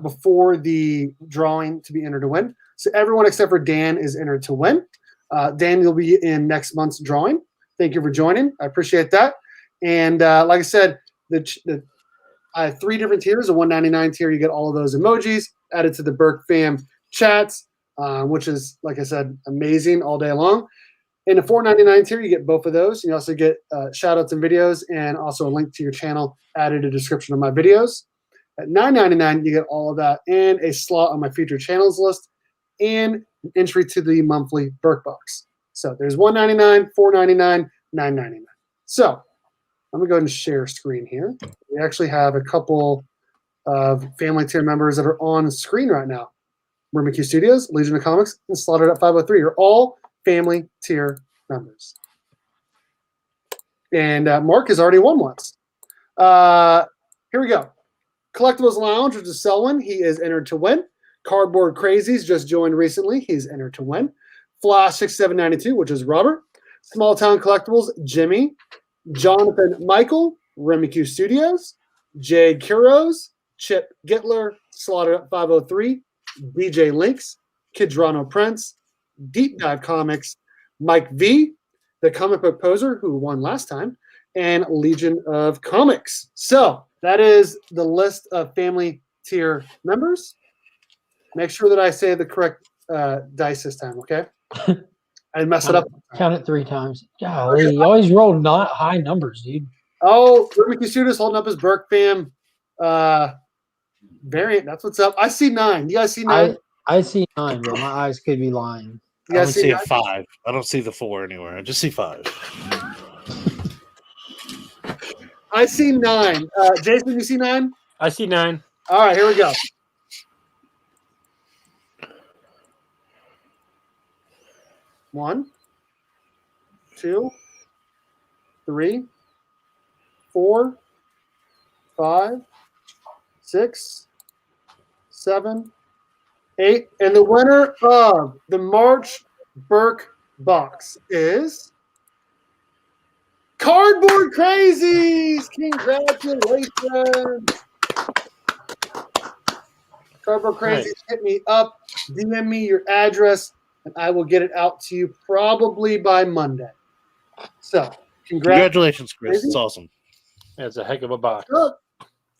before the drawing to be entered to win. So everyone except for Dan is entered to win. Dan, you'll be in next month's drawing. Thank you for joining. I appreciate that. And like I said, I have 3 different tiers. A $1.99 tier, you get all of those emojis added to the Berk fam chats, which is, like I said, amazing all day long. In the $4.99 tier, you get both of those. You also get shout outs and videos, and also a link to your channel added a description of my videos. At $9.99, you get all of that and a slot on my featured channels list and an entry to the monthly Berk box. So there's $1.99, $4.99, $9.99. So I'm going to go ahead and share screen here. We actually have a couple of family tier members that are on screen right now. McHugh Studios, Legion of Comics, and Slaughtered at 503 are all family tier members. And Mark has already won once. Here we go. Collectibles Lounge, which is Selwyn, he is entered to win. Cardboard Crazies just joined recently. He's entered to win. Flash 6792, which is Robert. Small Town Collectibles, Jimmy. Jonathan Michael, Remicue Studios. Jade Kuros, Chip Gittler, Slaughter at 503, DJ Links, Kidrano Prince, Deep Dive Comics, Mike V, the comic book poser who won last time, and Legion of Comics. So that is the list of family tier members. Make sure that I say the correct dice this time, okay? I mess it up. Count it 3 times. Golly, you always roll not high numbers, dude. Oh, Rubik Studios holding up his Berk fam variant. That's what's up. I see 9. You guys see 9? I see 9, but my eyes could be lying. I don't see a 5. I don't see the 4 anywhere. I just see 5. I see 9. Jason, you see 9? I see 9. All right, here we go. 1, 2, 3, 4, 5, 6, 7, 8. And the winner of the March Berk box is Cardboard Crazies. Congratulations. Cardboard Crazies, hit me up, DM me your address, and I will get it out to you probably by Monday. So, congratulations, Chris. It's awesome. It's a heck of a box.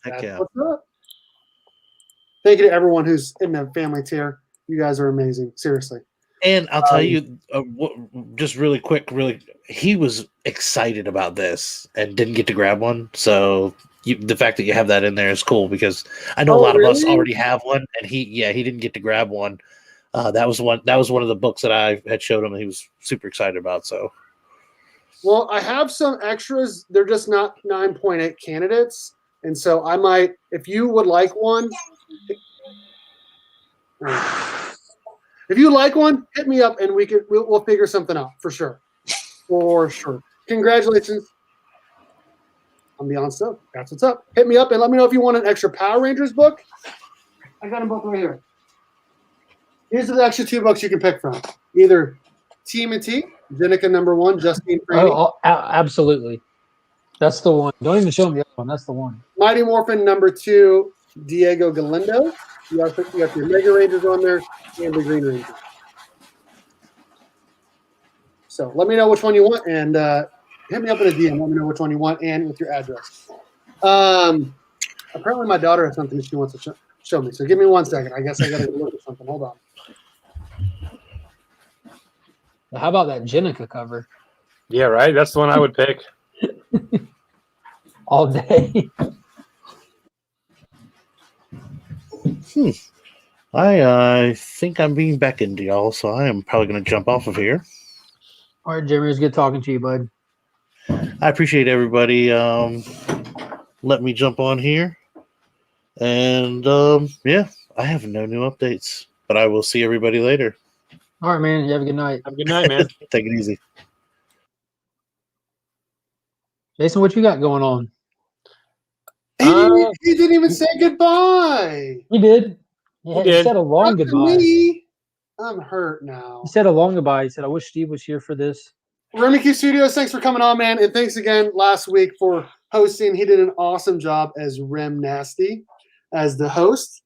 Heck yeah. What's up? Thank you to everyone who's in the family tier. You guys are amazing. Seriously. And I'll tell you, just really quick, he was excited about this and didn't get to grab one. So the fact that you have that in there is cool because I know a lot of us already have one, and he didn't get to grab one. That was one of the books that I had showed him, and he was super excited about. So, well, I have some extras. They're just not 9.8 candidates, and so I might, if you would like one. If you like one, hit me up and we'll figure something out for sure. For sure. Congratulations. I'm beyond stoked. That's what's up. Hit me up and let me know if you want an extra Power Rangers book. I got them both right here. These are the extra 2 books you can pick from. Either TMNT, Jenica #1, Justine Franny. Oh, absolutely. That's the one. Don't even show them the other one. That's the one. Mighty Morphin #2, Diego Galindo. You got your Mega Rangers on there and the Green Ranger. So let me know which one you want and hit me up in a DM. Let me know which one you want and with your address. Apparently my daughter has something that she wants to show me. So give me 1 second. I guess I got to look at something. Hold on. How about that Jenica cover? Yeah, right. That's the one I would pick. All day. I think I'm being beckoned, y'all, so I am probably going to jump off of here. All right, Jeremy, it was good talking to you, bud. I appreciate everybody. Let me jump on here. And, yeah, I have no new updates, but I will see everybody later. All right, man. You have a good night. Have a good night, man. Take it easy. Jason, what you got going on? He didn't even say goodbye. He did. He did. said a long goodbye. Me. I'm hurt now. He said a long goodbye. He said, I wish Steve was here for this. Remington Studios, thanks for coming on, man. And thanks again last week for hosting. He did an awesome job as Rem Nasty, as the host.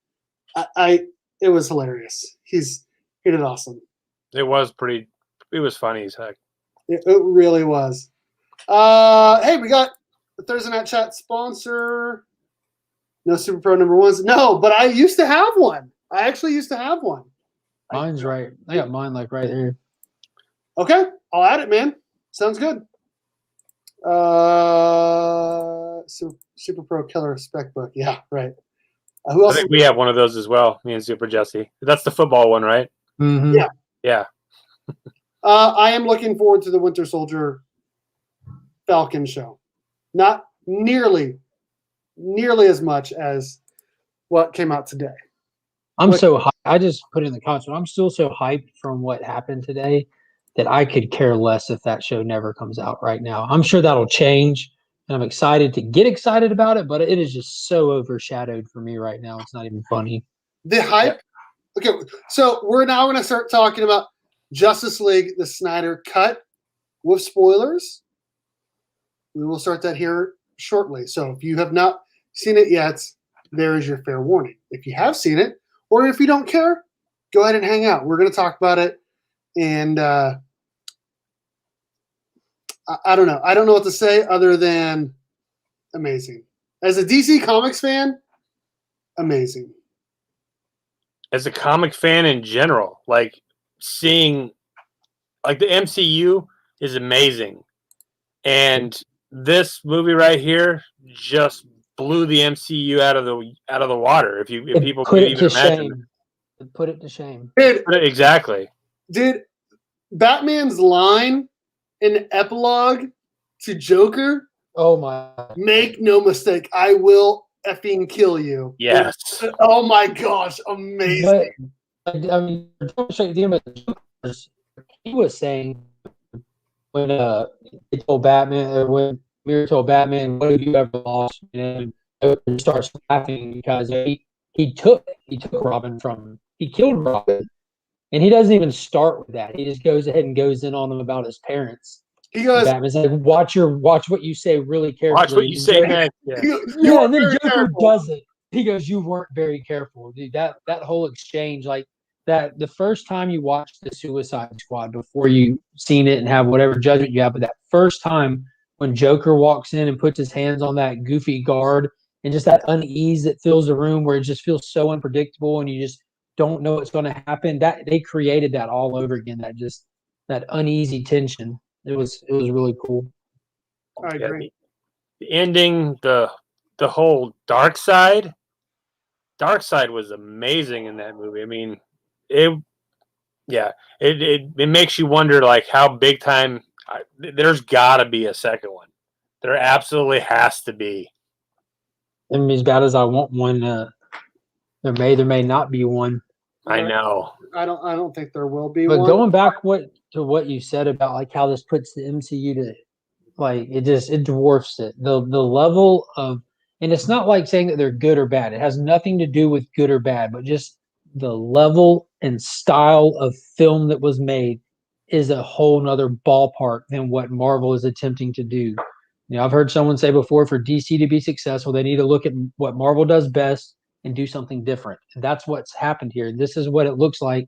It was hilarious. He did awesome. It was funny as heck. It really was. Hey, we got the Thursday Night Chat sponsor. No Super Pro #1s. No, but I used to have one. I actually used to have one. Mine's right. I got mine like right here. Okay, I'll add it, man. Sounds good. Super Pro Killer Spec Book. Yeah, right. Who else? I think we have one of those as well, me and Super Jesse. That's the football one, right? Mm-hmm. Yeah. Yeah. I am looking forward to the Winter Soldier Falcon show. Not nearly as much as what came out today. I'm so hyped. I just put it in the comments, but I'm still so hyped from what happened today that I could care less if that show never comes out right now. I'm sure that'll change, and I'm excited to get excited about it, but it is just so overshadowed for me right now. It's not even funny. The hype. Okay, so we're now going to start talking about Justice League, the Snyder Cut, with spoilers. We will start that here shortly. So if you have not seen it yet, there is your fair warning. If you have seen it, or if you don't care, go ahead and hang out. We're going to talk about it. And I don't know. I don't know what to say other than amazing. As a DC Comics fan, amazing. As a comic fan in general, like seeing, like the MCU is amazing. And this movie right here just blew the MCU out of the water. If people could even imagine. Put it to shame. Exactly. Did Batman's line in the epilogue to Joker? Oh my! Make no mistake, I will effing kill you. Yes. Oh my gosh, amazing. But, I mean, he was saying when he told Batman, or when Mirror told Batman, "What have you ever lost?" And Joker starts laughing because he took Robin from him. He killed Robin, and he doesn't even start with that. He just goes ahead and goes in on him about his parents. He goes, Batman's like, watch what you say really carefully. Watch what you say next. Yeah. And then Joker does it. He goes, "You weren't very careful, dude." That whole exchange, like that, the first time you watch the Suicide Squad before you seen it and have whatever judgment you have, but that first time when Joker walks in and puts his hands on that goofy guard and just that unease that fills the room where it just feels so unpredictable and you just don't know what's going to happen. That they created that all over again. That uneasy tension. It was really cool. I agree. The ending, the whole Dark Side was amazing in that movie. I mean, it makes you wonder like how big time. There's got to be a second one. There absolutely has to be. I mean, as bad as I want one, there may not be one. I know. I don't think there will be But one. going back to what you said about like how this puts the MCU to like it dwarfs it. The level of, and it's not like saying that they're good or bad. It has nothing to do with good or bad, but just the level and style of film that was made is a whole nother ballpark than what Marvel is attempting to do. You know, I've heard someone say before, for DC to be successful, they need to look at what Marvel does best and do something different. And that's what's happened here. This is what it looks like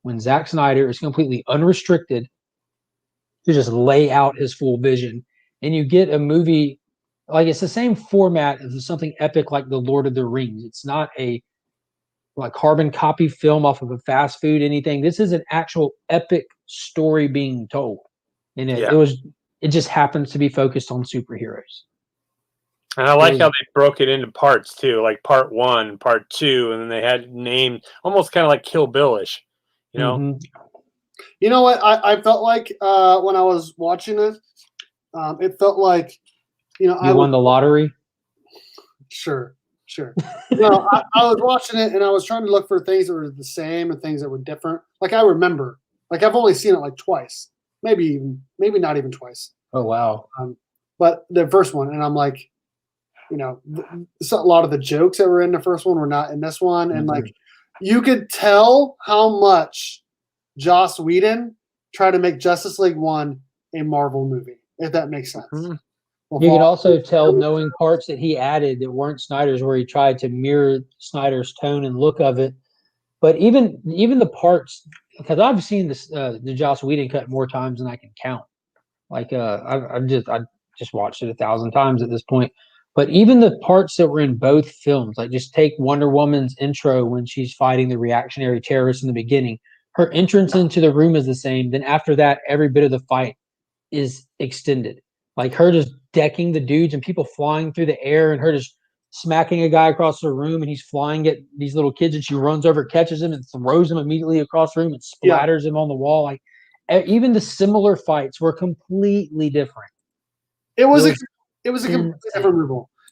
when Zack Snyder is completely unrestricted to just lay out his full vision. And you get a movie, like it's the same format as something epic like The Lord of the Rings. It's not a like carbon copy film off of a fast food anything. This is an actual epic story being told. And it just happens to be focused on superheroes. And I like how they broke it into parts too, like part 1, part 2, and then they had named almost kind of like Kill Bill-ish, you know. Mm-hmm. You know what I felt like when I was watching it? It felt like, you know, I won the lottery. Sure. No, I was watching it and I was trying to look for things that were the same and things that were different. Like I remember, like I've only seen it like twice, maybe not even twice. Oh wow! But the first one, and I'm like, you know, a lot of the jokes that were in the first one were not in this one, and like you could tell how much Joss Whedon tried to make Justice League 1 a Marvel movie, if that makes sense. Mm-hmm. You can also tell, knowing parts that he added that weren't Snyder's, where he tried to mirror Snyder's tone and look of it. But even the parts, because I've seen this the Joss Whedon cut more times than I can count. Like I just watched it 1,000 times at this point. But even the parts that were in both films, like just take Wonder Woman's intro when she's fighting the reactionary terrorists in the beginning. Her entrance into the room is the same. Then after that, every bit of the fight is extended. Like her just decking the dudes and people flying through the air, and her just smacking a guy across the room, and he's flying at these little kids, and she runs over, catches him, and throws him immediately across the room and splatters him on the wall. Like even the similar fights were completely different. It was a completely different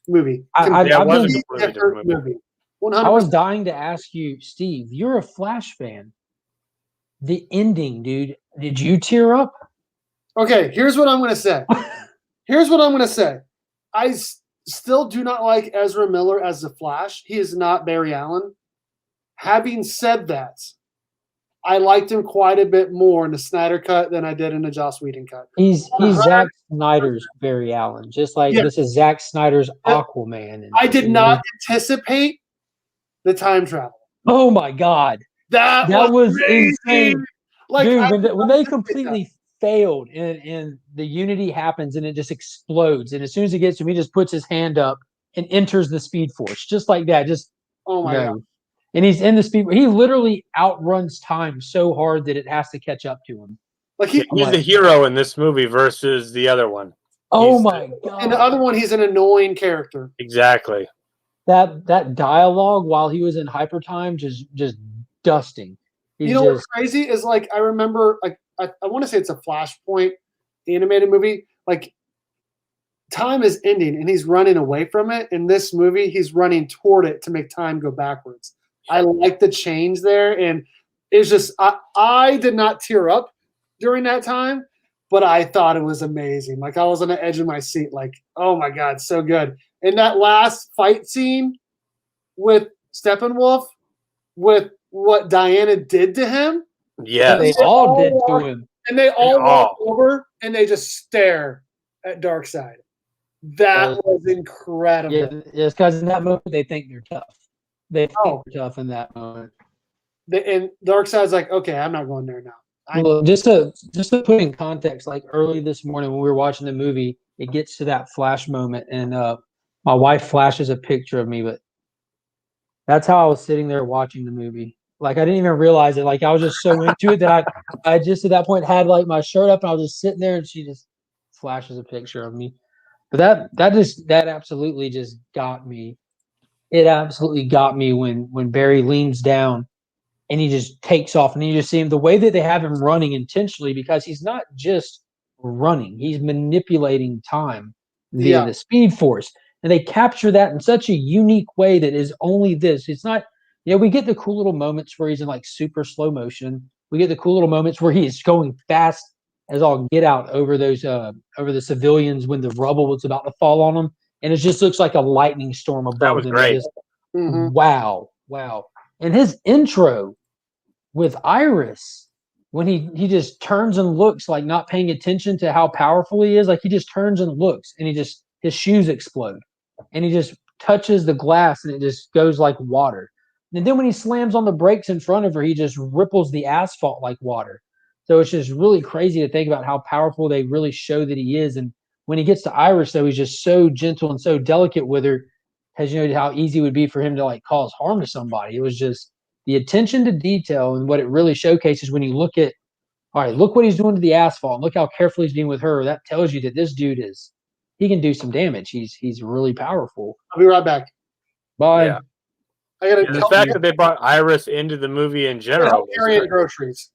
movie. I was dying to ask you, Steve, you're a Flash fan. The ending, dude, did you tear up? Okay, here's what I'm going to say. I still do not like Ezra Miller as the Flash. He is not Barry Allen. Having said that, I liked him quite a bit more in the Snyder cut than I did in the Joss Whedon cut. He's Zack Snyder's Barry Allen, just like this is Zack Snyder's Aquaman. I did not anticipate the time travel. Oh my God. That was insane. Like, dude, when they completely failed and the unity happens and it just explodes, and as soon as it gets to him, he just puts his hand up and enters the Speed Force just like that. Just oh my God. And he's in the Speed. He literally outruns time so hard that it has to catch up to him. Like he's the hero in this movie versus the other one. Oh my God! And the other one, he's an annoying character. Exactly. That dialogue while he was in hyper time, just dusting. What's crazy is, like, I remember, like, I want to say it's a Flashpoint animated movie. Like, time is ending and he's running away from it. In this movie, he's running toward it to make time go backwards. I like the change there, and it's just I did not tear up during that time, but I thought it was amazing. Like I was on the edge of my seat, like, oh my God, so good. And that last fight scene with Steppenwolf, with what Diana did to him. Yes. They all did to him. And they all walk over and they just stare at Darkseid. That was incredible. Yeah, it's because in that moment they think they're tough. They think they're tough in that moment. And Darkseid's like, okay, I'm not going there now. Well, just to put in context, like early this morning when we were watching the movie, it gets to that flash moment, and my wife flashes a picture of me, but that's how I was sitting there watching the movie. Like I didn't even realize it. Like I was just so into it that I just at that point had like my shirt up and I was just sitting there, and she just flashes a picture of me. But that absolutely just got me. It absolutely got me when Barry leans down and he just takes off, and you just see him the way that they have him running intentionally, because he's not just running, he's manipulating time via the Speed Force. And they capture that in such a unique way that is only this. It's not, we get the cool little moments where he's in like super slow motion. We get the cool little moments where he is going fast as all get out over those over the civilians when the rubble was about to fall on them, and it just looks like a lightning storm above that was them. great. Just, wow. And his intro with Iris, when he just turns and looks, like not paying attention to how powerful he is, like he just turns and looks, and his shoes explode, and he just touches the glass and it just goes like water. And then when he slams on the brakes in front of her, he just ripples the asphalt like water. So it's just really crazy to think about how powerful they really show that he is. And when he gets to Iris, though, he's just so gentle and so delicate with her, because how easy it would be for him to like cause harm to somebody. It was just the attention to detail, and what it really showcases when you look at, all right, look what he's doing to the asphalt, and look how careful he's being with her. That tells you that this dude he can do some damage. He's really powerful. I'll be right back. Bye. Yeah. I gotta the fact that they brought Iris into the movie in general. Carrying groceries.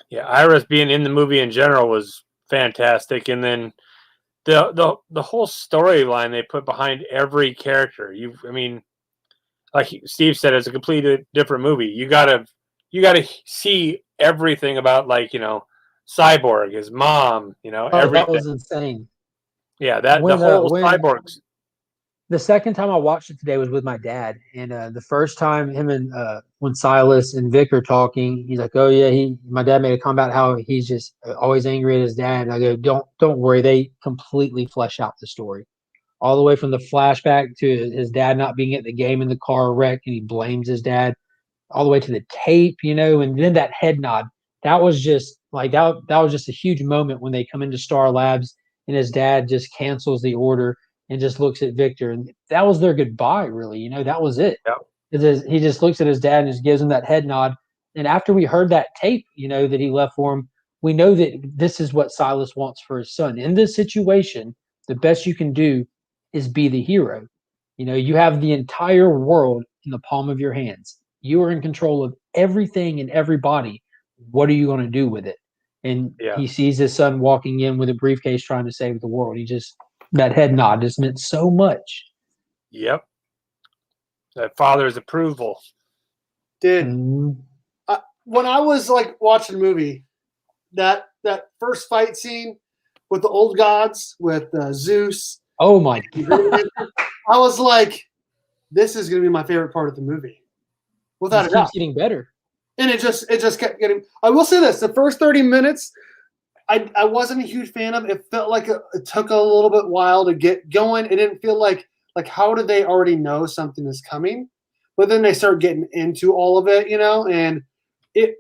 Yeah, Iris being in the movie in general was fantastic, and then the whole storyline they put behind every character. Like Steve said, it's a completely different movie. You gotta see everything about, like, Cyborg, his mom, everything. That was insane. Yeah, the whole Cyborgs. The second time I watched it today was with my dad, and the first time him and when Silas and Vic are talking, he's like, "Oh yeah, my dad made a comment about how he's just always angry at his dad." And I go, "Don't worry, they completely flesh out the story, all the way from the flashback to his dad not being at the game in the car wreck, and he blames his dad, all the way to the tape, and then that head nod. That was just like that was just a huge moment when they come into Star Labs and his dad just cancels the order and just looks at Victor, and that was their goodbye, really. That was it. Yep. He just looks at his dad and just gives him that head nod. And after we heard that tape, that he left for him, we know that this is what Silas wants for his son. In this situation, the best you can do is be the hero. You have the entire world in the palm of your hands. You are in control of everything and everybody. What are you going to do with it? And he sees his son walking in with a briefcase trying to save the world. That head nod just meant so much. Yep. That father's approval. When I was like watching the movie, that first fight scene with the old gods, with Zeus. Oh my God. I was like, this is going to be my favorite part of the movie. Without a doubt. It keeps getting better. And it just kept getting. I will say this: the first 30 minutes, I wasn't a huge fan of. It felt like it took a little bit while to get going. It didn't feel like how do they already know something is coming? But then they start getting into all of it, and it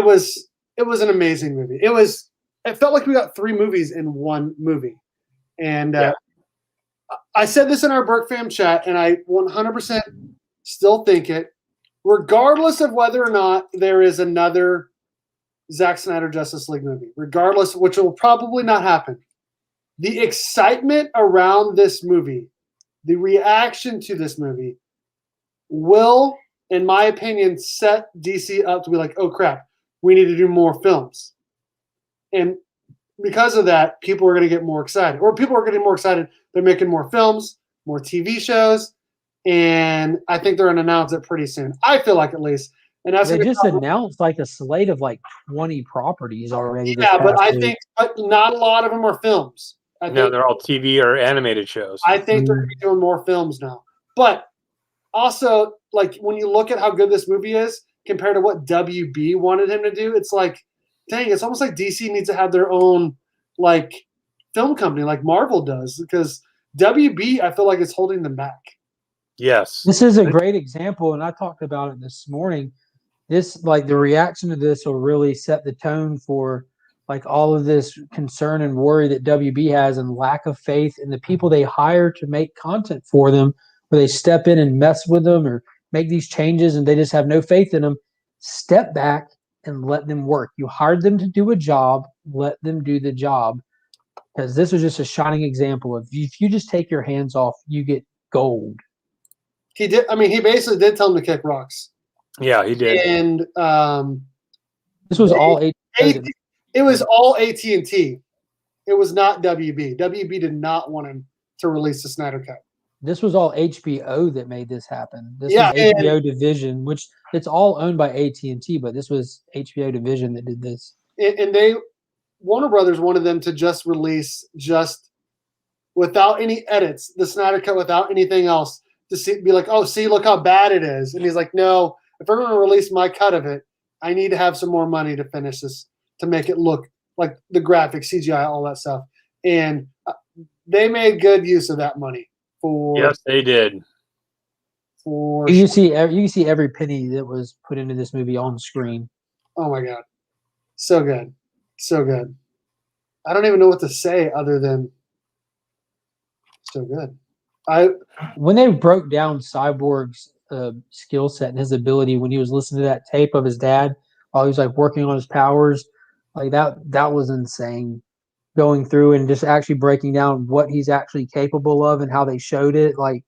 was an amazing movie. It felt like we got 3 movies in one movie. And I said this in our Berk fam chat, and I 100% still think it. Regardless of whether or not there is another Zack Snyder Justice League movie, regardless, which will probably not happen, the excitement around this movie, the reaction to this movie will, in my opinion, set DC up to be like, oh crap, we need to do more films. And because of that, people are going to get more excited. Or people are getting more excited. They're making more films, more TV shows, and I think they're going to announce it pretty soon. I feel like, at least. And that's they just announced like a slate of like 20 properties already. Yeah, but I think not a lot of them are films. No, they're all TV or animated shows. I think they're going to be doing more films now. But also, like, when you look at how good this movie is compared to what WB wanted him to do, it's like, dang, it's almost like DC needs to have their own, like, film company like Marvel does, because WB, I feel like it's holding them back. Yes. This is a great example, and I talked about it this morning. This, like, the reaction to this will really set the tone for like all of this concern and worry that WB has and lack of faith in the people they hire to make content for them, where they step in and mess with them or make these changes and they just have no faith in them. Step back and let them work. You hired them to do a job, let them do the job. Because this was just a shining example of if you just take your hands off, you get gold. He did. I mean, he basically did tell them to kick rocks. Yeah, he did. And this was all it was all AT&T. It was not WB. WB did not want him to release the Snyder Cut. This was all HBO that made this happen. This was HBO division, which it's all owned by AT&T, but this was HBO division that did this. And Warner Brothers wanted them to just release just without any edits, the Snyder Cut without anything else, to be like, oh, see, look how bad it is. And he's like, no, if we're going to release my cut of it, I need to have some more money to finish this, to make it look like the graphics, CGI, all that stuff. And they made good use of that money. Yes, they did. You can see every penny that was put into this movie on screen. Oh my God, so good, so good. I don't even know what to say other than so good. When they broke down Cyborg's skill set and his ability, when he was listening to that tape of his dad while he was like working on his powers, like that was insane. Going through and just actually breaking down what he's actually capable of and how they showed it, like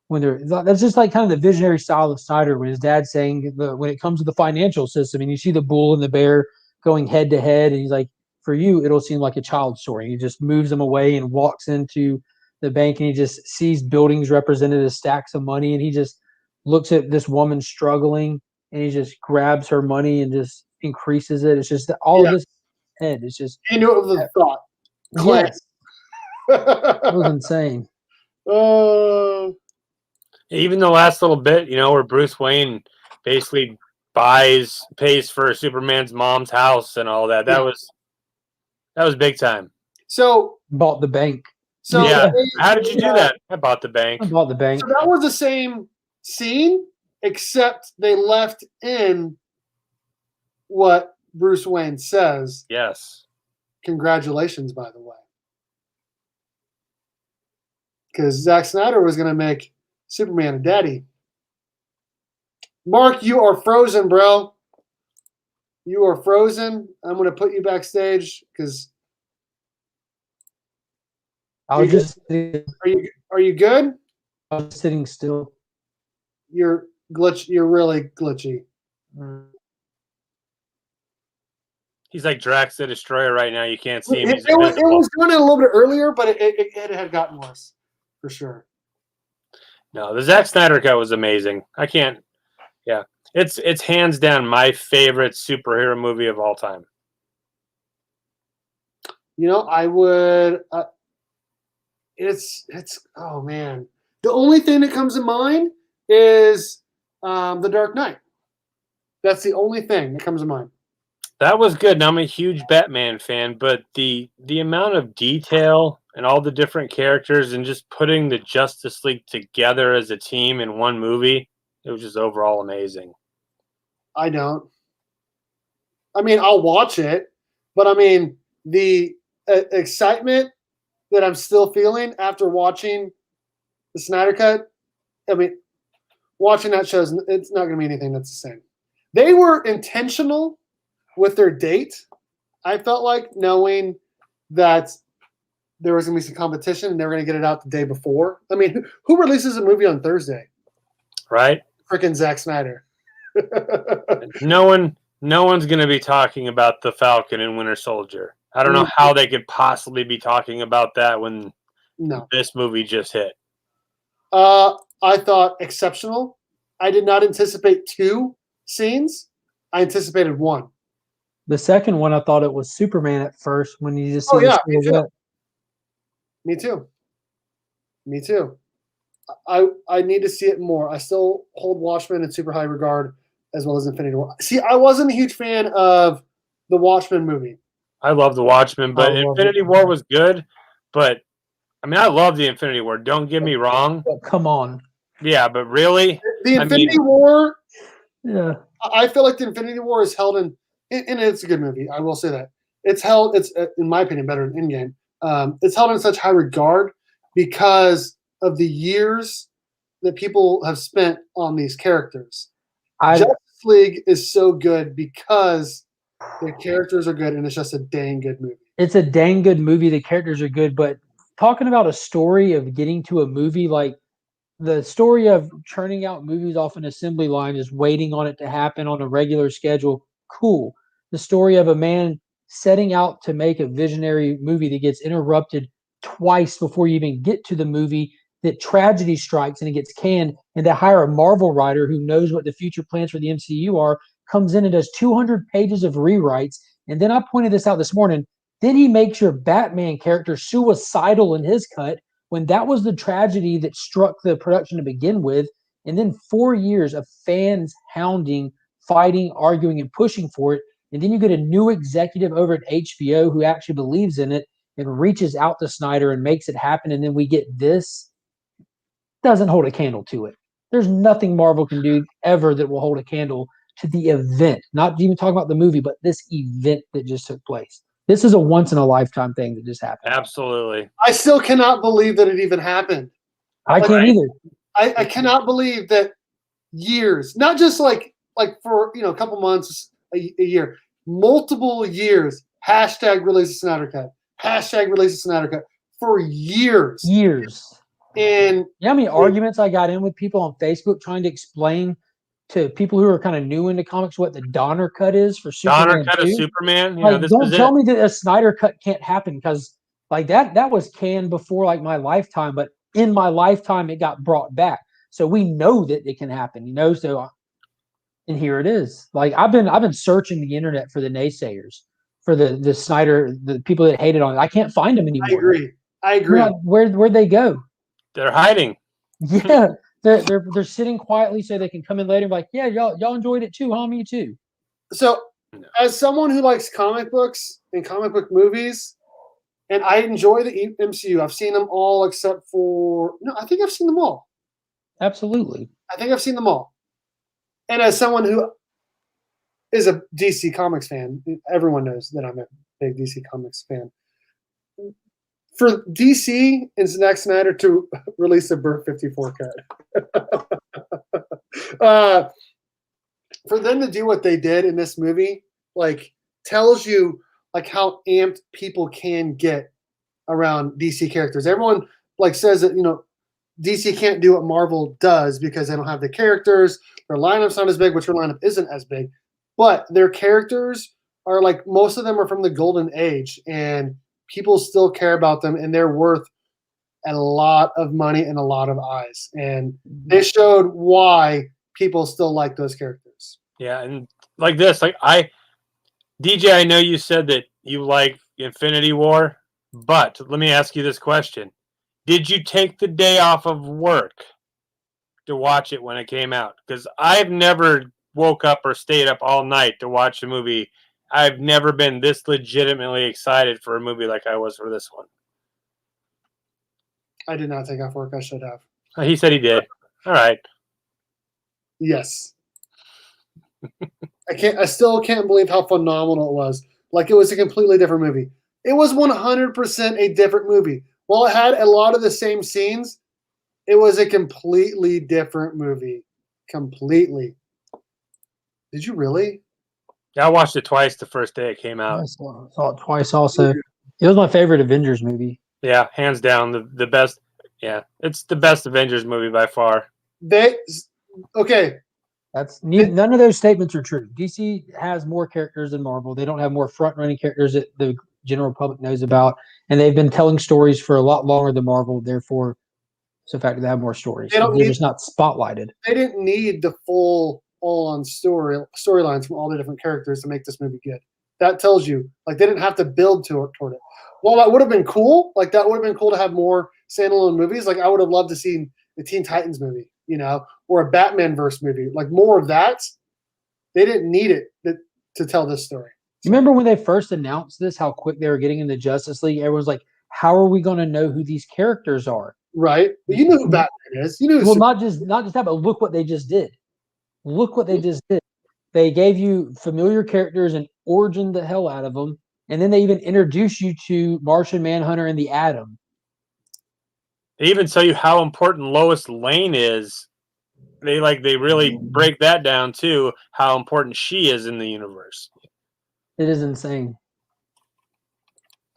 that's just like kind of the visionary style of Snyder, when his dad's saying when it comes to the financial system and you see the bull and the bear going head to head, and he's like, for you it'll seem like a child's story. He just moves them away and walks into the bank and he just sees buildings represented as stacks of money, and he just looks at this woman struggling and he just grabs her money and just increases it. It's just all of this head. It's just he knew it was a thought. Yes. It was insane. Even the last little bit, where Bruce Wayne basically pays for Superman's mom's house and all that. That was big time. So bought the bank. So yeah, how did you do that? I bought the bank. I bought the bank. So that was the same scene, except they left in what Bruce Wayne says. Yes. Congratulations, by the way. Because Zack Snyder was going to make Superman a daddy. Mark, you are frozen, bro. You are frozen. I'm going to put you backstage because. I was just. Are you good? I was sitting still. You're really glitchy. He's like Drax the Destroyer right now. You can't see him. It was doing it a little bit earlier, but it had gotten worse, for sure. No, the Zack Snyder Cut was amazing. I can't. Yeah, it's hands down my favorite superhero movie of all time. I would. It's oh man. The only thing that comes to mind is The Dark Knight. That's the only thing that comes to mind. That was good. Now I'm a huge Batman fan, but the amount of detail and all the different characters and just putting the Justice League together as a team in one movie, it was just overall amazing. I don't. I mean, I'll watch it, but I mean, the excitement that I'm still feeling after watching the Snyder Cut, I mean, watching that show, it's not going to be anything that's the same. They were intentional with their date, I felt like, knowing that there was going to be some competition and they were going to get it out the day before. I mean, who releases a movie on Thursday? Right? Freaking Zack Snyder. No one's going to be talking about the Falcon and Winter Soldier. I don't know how they could possibly be talking about that when this movie just hit. I thought exceptional. I did not anticipate 2 scenes, I anticipated 1. The second one, I thought it was Superman at first when you just see Oh, yeah, the silhouette. Me too. Me too. I need to see it more. I still hold Watchmen in super high regard, as well as Infinity War. See, I wasn't a huge fan of the Watchmen movie. I love the Watchmen, but Infinity War was good. But I mean, I love the Infinity War. Don't get me wrong. But come on. Yeah, but really, The Infinity War. Yeah. I feel like the Infinity War is held in, and it's a good movie. I will say that it's held. It's in my opinion better than Endgame. It's held in such high regard because of the years that people have spent on these characters. Justice League is so good because the characters are good, and it's just a dang good movie. It's a dang good movie. The characters are good, but talking about a story of getting to a movie, like the story of churning out movies off an assembly line, just waiting on it to happen on a regular schedule, cool. The story of a man setting out to make a visionary movie that gets interrupted twice before you even get to the movie, that tragedy strikes and it gets canned, and to hire a Marvel writer who knows what the future plans for the MCU are, comes in and does 200 pages of rewrites. And then I pointed this out this morning. Then he makes your Batman character suicidal in his cut when that was the tragedy that struck the production to begin with. And then 4 years of fans hounding, fighting, arguing, and pushing for it. And then you get a new executive over at HBO who actually believes in it and reaches out to Snyder and makes it happen. And then we get this. Doesn't hold a candle to it. There's nothing Marvel can do ever that will hold a candle to the event. Not even talking about the movie, but this event that just took place. This is a once-in-a-lifetime thing that just happened. Absolutely. I still cannot believe that it even happened. I can't either. I cannot believe that years, not just like for a couple months, a year, multiple years. Hashtag release a Snydercut. Hashtag release a Snydercut for years. And how many arguments I got in with people on Facebook trying to explain to people who are kind of new into comics what the Donner cut is for Superman. Donner cut of Superman. Like, don't tell me that a Snyder cut can't happen, because like that was canned before like my lifetime, but in my lifetime it got brought back. So we know that it can happen, So, and here it is. Like I've been searching the internet for the naysayers, for the Snyder, the people that hated on it. I can't find them anymore. I agree. Like, where'd they go? They're hiding. Yeah. They're sitting quietly so they can come in later and be like, yeah, y'all enjoyed it too, huh? Me too. So, as someone who likes comic books and comic book movies, and I enjoy the MCU, I've seen them all except for I think I've seen them all. Absolutely, I think I've seen them all. And as someone who is a DC Comics fan, everyone knows that I'm a big DC Comics fan. For DC and Zack Snyder to release a Berk 54 cut, for them to do what they did in this movie, like tells you like how amped people can get around DC characters. Everyone like says that DC can't do what Marvel does because they don't have the characters. Their lineup's not as big, which their lineup isn't as big, but their characters are like most of them are from the golden age and people still care about them, and they're worth a lot of money and a lot of eyes. And they showed why people still like those characters. Yeah, and like this, DJ, I know you said that you like Infinity War, but let me ask you this question. Did you take the day off of work to watch it when it came out? Because I've never woke up or stayed up all night to watch a movie. I've never been this legitimately excited for a movie like I was for this one. I did not take off work. I should have. He said he did. All right. Yes. I still can't believe how phenomenal it was. Like, it was a completely different movie. It was 100% a different movie. While it had a lot of the same scenes, it was a completely different movie. Completely. Did you really? Yeah, I watched it twice the first day it came out. I saw it twice also. It was my favorite Avengers movie. Yeah, hands down the best. Yeah, it's the best Avengers movie by far. Okay. None of those statements are true. DC has more characters than Marvel. They don't have more front-running characters that the general public knows about, and they've been telling stories for a lot longer than Marvel. Therefore, it's a fact that they have more stories. They're just not spotlighted. They didn't need the full all on storylines from all the different characters to make this movie good. That tells you, like, they didn't have to build toward it. Well, that would have been cool. Like, that would have been cool to have more standalone movies. Like, I would have loved to see the Teen Titans movie, you know, or a Batman verse movie. Like, more of that. They didn't need it to tell this story. You remember when they first announced this, how quick they were getting into Justice League? Everyone's like, how are we going to know who these characters are? Right. Well, you know who Batman is. You know. Well, not just that, but look what they just did. Look what they just did. They gave you familiar characters and origin the hell out of them, and then they even introduced you to Martian Manhunter and the Atom. They even tell you how important Lois Lane is. They really break that down too, how important she is in the universe. It is insane.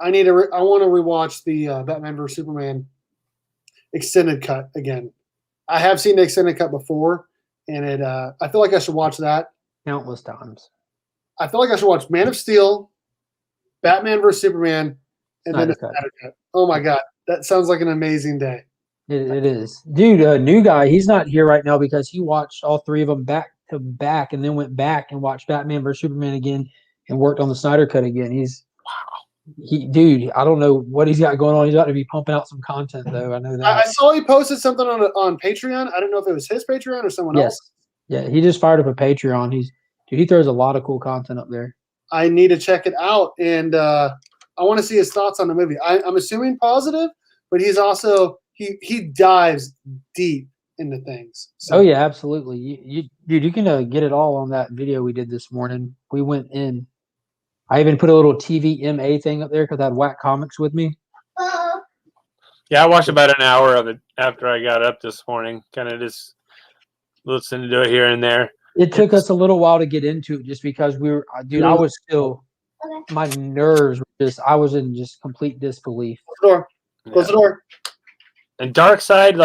I want to rewatch the Batman vs Superman extended cut again. I have seen the extended cut before, and I feel like I should watch that countless times. I feel like I should watch Man of Steel, Batman vs Superman, and then the Snydercut. Oh my god, that sounds like an amazing day. It is, dude. New guy, he's not here right now because he watched all three of them back to back, and then went back and watched Batman vs Superman again, and worked on the Snydercut again. Dude, I don't know what he's got going on. He's got to be pumping out some content, though. I know that. I saw he posted something on Patreon. I don't know if it was his Patreon or someone else. Yeah, he just fired up a Patreon. He throws a lot of cool content up there. I need to check it out, and I want to see his thoughts on the movie. I'm assuming positive, but he's also he dives deep into things. So. Oh yeah, absolutely. Dude, you can get it all on that video we did this morning. We went in. I even put a little TVMA thing up there because I had Whack Comics with me. Yeah, I watched about an hour of it after I got up this morning. Kind of just listening to it here and there. It took us a little while to get into it just because I was still, my nerves were I was in just complete disbelief. Close the door. And Darkseid,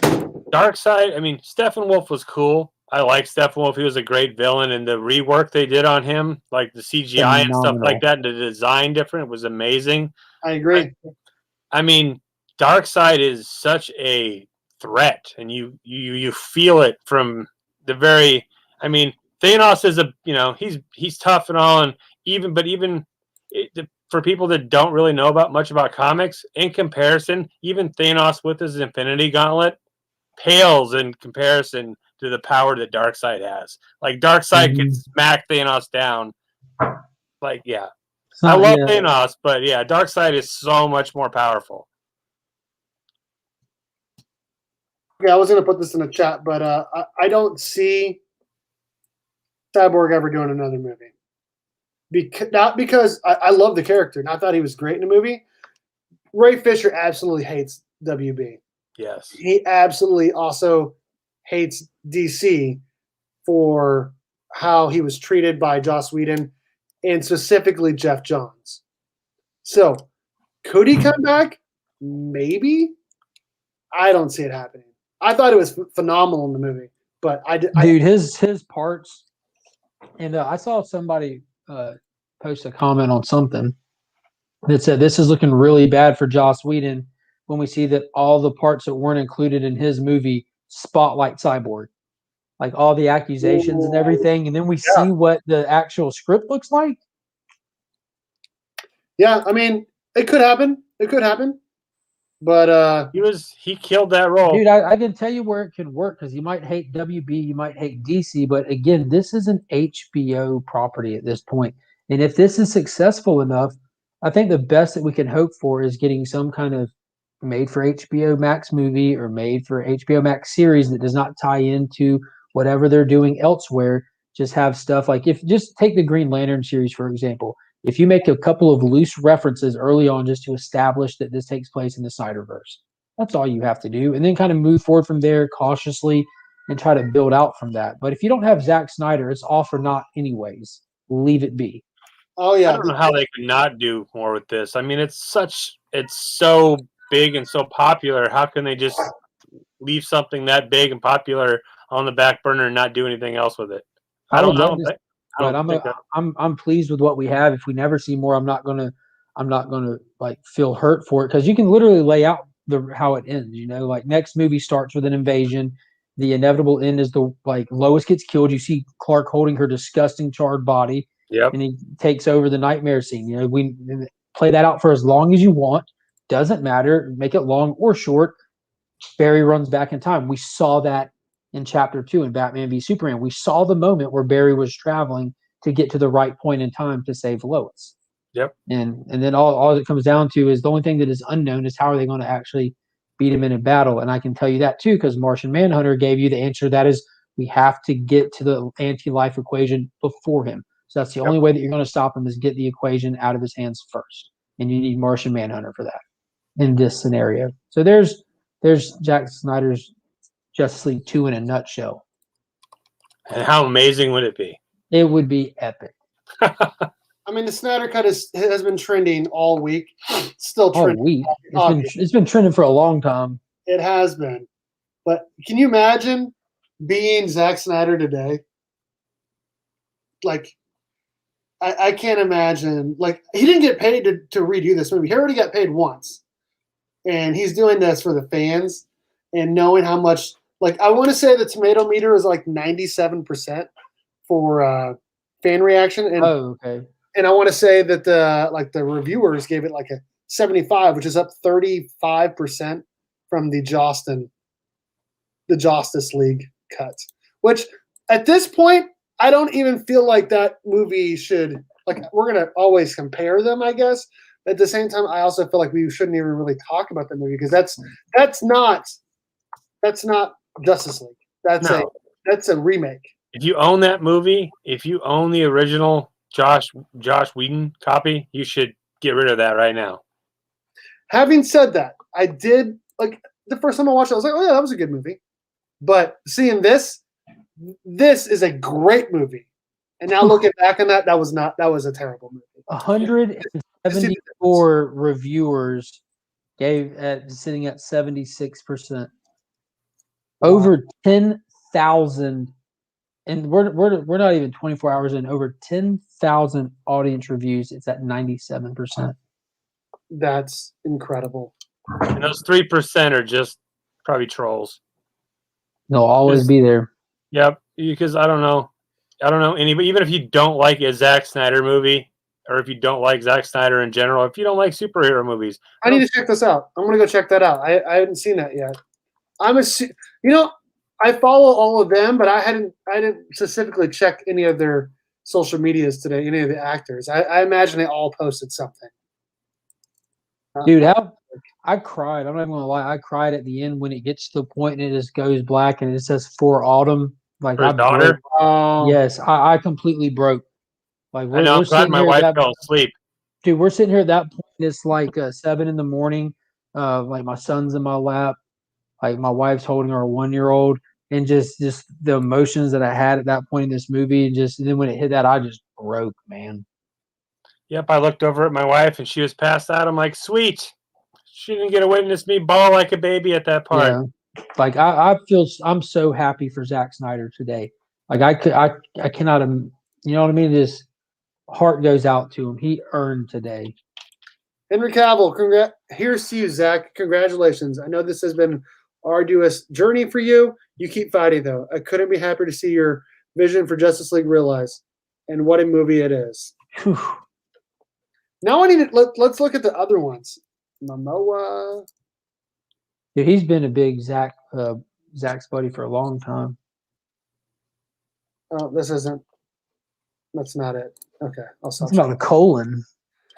I mean, Steppenwolf was cool. I like Steppenwolf. He was a great villain, and the rework they did on him, like the CGI and stuff like that, and the design different was amazing. I agree. I mean, Darkseid is such a threat, and you feel it from the very. I mean, Thanos is he's tough and all, and even for people that don't really know much about comics, in comparison, even Thanos with his Infinity Gauntlet pales in comparison to the power that Darkseid has. Like, Darkseid can smack Thanos down. Like, yeah. I love Thanos, but yeah, Darkseid is so much more powerful. Yeah, I was going to put this in the chat, but I don't see Cyborg ever doing another movie. Not because I love the character. Not that he was great in the movie. Ray Fisher absolutely hates WB. Yes. He absolutely also hates DC for how he was treated by Joss Whedon and specifically Jeff Johns. So, could he come back? Maybe. I don't see it happening. I thought it was phenomenal in the movie, but his parts, and I saw somebody post a comment on something that said this is looking really bad for Joss Whedon when we see that all the parts that weren't included in his movie spotlight Cyborg, like all the accusations and everything, and then we see what the actual script looks like. Yeah, I mean, it could happen. But he killed that role. Dude, I can tell you where it could work, because you might hate WB, you might hate DC, but again, this is an HBO property at this point. And if this is successful enough, I think the best that we can hope for is getting some kind of made for HBO Max movie or made for HBO Max series that does not tie into whatever they're doing elsewhere. Just have stuff like, just take the Green Lantern series, for example. If you make a couple of loose references early on just to establish that this takes place in the Snyderverse, that's all you have to do. And then kind of move forward from there cautiously and try to build out from that. But if you don't have Zack Snyder, it's all for naught anyways. Leave it be. Oh, yeah. I don't know how they could not do more with this. I mean, it's so big and so popular. How can they just leave something that big and popular on the back burner and not do anything else with it? I'm pleased with what we have. If we never see more, I'm not gonna like feel hurt for it, because you can literally lay out how it ends. Like, next movie starts with an invasion, the inevitable end is the Lois gets killed. You see Clark holding her disgusting charred body. Yep. And he takes over the nightmare scene. We play that out for as long as you want. Doesn't matter. Make it long or short. Barry runs back in time. We saw that in Chapter 2 in Batman v Superman. We saw the moment where Barry was traveling to get to the right point in time to save Lois. Yep. And then all it comes down to is the only thing that is unknown is how are they going to actually beat him in a battle. And I can tell you that too, because Martian Manhunter gave you the answer. That is, we have to get to the anti-life equation before him. So that's the only way that you're going to stop him is get the equation out of his hands first. And you need Martian Manhunter for that in this scenario. So there's Zack Snyder's Justice League 2 in a nutshell. And how amazing would it be? It would be epic. I mean, the Snydercut has been trending all week. Still trending. All week. It's been trending for a long time. It has been. But can you imagine being Zack Snyder today? Like, I can't imagine. Like, he didn't get paid to redo this movie. He already got paid once. And he's doing this for the fans. And knowing how much, like, I want to say the tomato meter is like 97% for fan reaction. And, okay. And I want to say that the reviewers gave it like a 75, which is up 35% from the Justice League cut. Which at this point, I don't even feel like that movie should, like, we're gonna always compare them, I guess. But at the same time, I also feel like we shouldn't even really talk about the movie because that's not Justice League. That's a remake. If you own that movie, if you own the original Josh Whedon copy, you should get rid of that right now. Having said that, I did, like, the first time I watched it, I was like, oh yeah, that was a good movie. But seeing this is a great movie. And now looking back on that was a terrible movie. 174 reviewers gave sitting at 76%. Over 10,000, and we're not even 24 hours in. Over 10,000 audience reviews. It's at 97%. That's incredible. And those 3% are just probably trolls. They'll always be there. Yep, because I don't know anybody. Even if you don't like a Zack Snyder movie, or if you don't like Zack Snyder in general, if you don't like superhero movies, I need to check this out. I'm gonna go check that out. I hadn't seen that yet. I follow all of them, but I didn't specifically check any of their social medias today. Any of the actors, I imagine they all posted something. Dude, I cried. I'm not even gonna lie. I cried at the end when it gets to the point and it just goes black and it says "For Autumn." Like, for his daughter. Yes, I completely broke. Like, I know. I'm glad my wife fell asleep. Dude, we're sitting here at that point. It's like 7 a.m. Like, my son's in my lap. Like, my wife's holding our 1-year-old, and just the emotions that I had at that point in this movie, and then when it hit that, I just broke, man. Yep, I looked over at my wife and she was passed out. I'm like, sweet. She didn't get to witness me bawl like a baby at that part. Yeah. Like, I'm so happy for Zack Snyder today. Like, I cannot, you know what I mean? This heart goes out to him. He earned today. Henry Cavill, here's to you, Zach. Congratulations. I know this has been arduous journey for you. You keep fighting, though. I couldn't be happier to see your vision for Justice League realized, and what a movie it is. Whew. Now I need to let's look at the other ones. Momoa. Dude, he's been a big Zach's buddy for a long time. Oh, this isn't. That's not it. Okay, I'll stop. It's about a colon.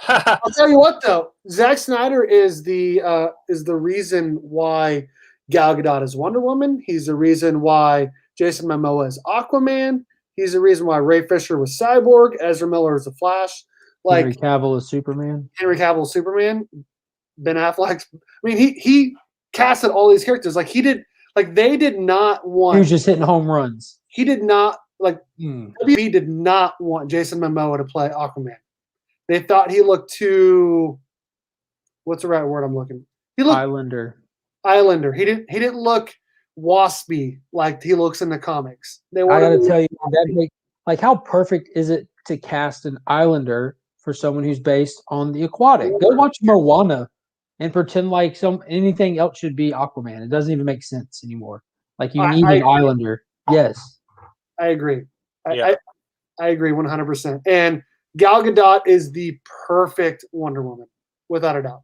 I'll tell you what, though, Zack Snyder is the reason why Gal Gadot is Wonder Woman. He's the reason why Jason Momoa is Aquaman. He's the reason why Ray Fisher was Cyborg. Ezra Miller is the Flash. Like, Henry Cavill is Superman. Henry Cavill is Superman. Ben Affleck. I mean, he casted all these characters. Like, he did. Like, they did not want. He was just hitting home runs. He did not WB did not want Jason Momoa to play Aquaman. They thought he looked too. What's the right word I'm looking? He looked Islander. He didn't look waspy like he looks in the comics. I got to tell you, like, how perfect is it to cast an Islander for someone who's based on the aquatic? Go watch Moana and pretend like anything else should be Aquaman. It doesn't even make sense anymore. Like you need an Islander. Yes. I agree. I agree 100%. And Gal Gadot is the perfect Wonder Woman, without a doubt.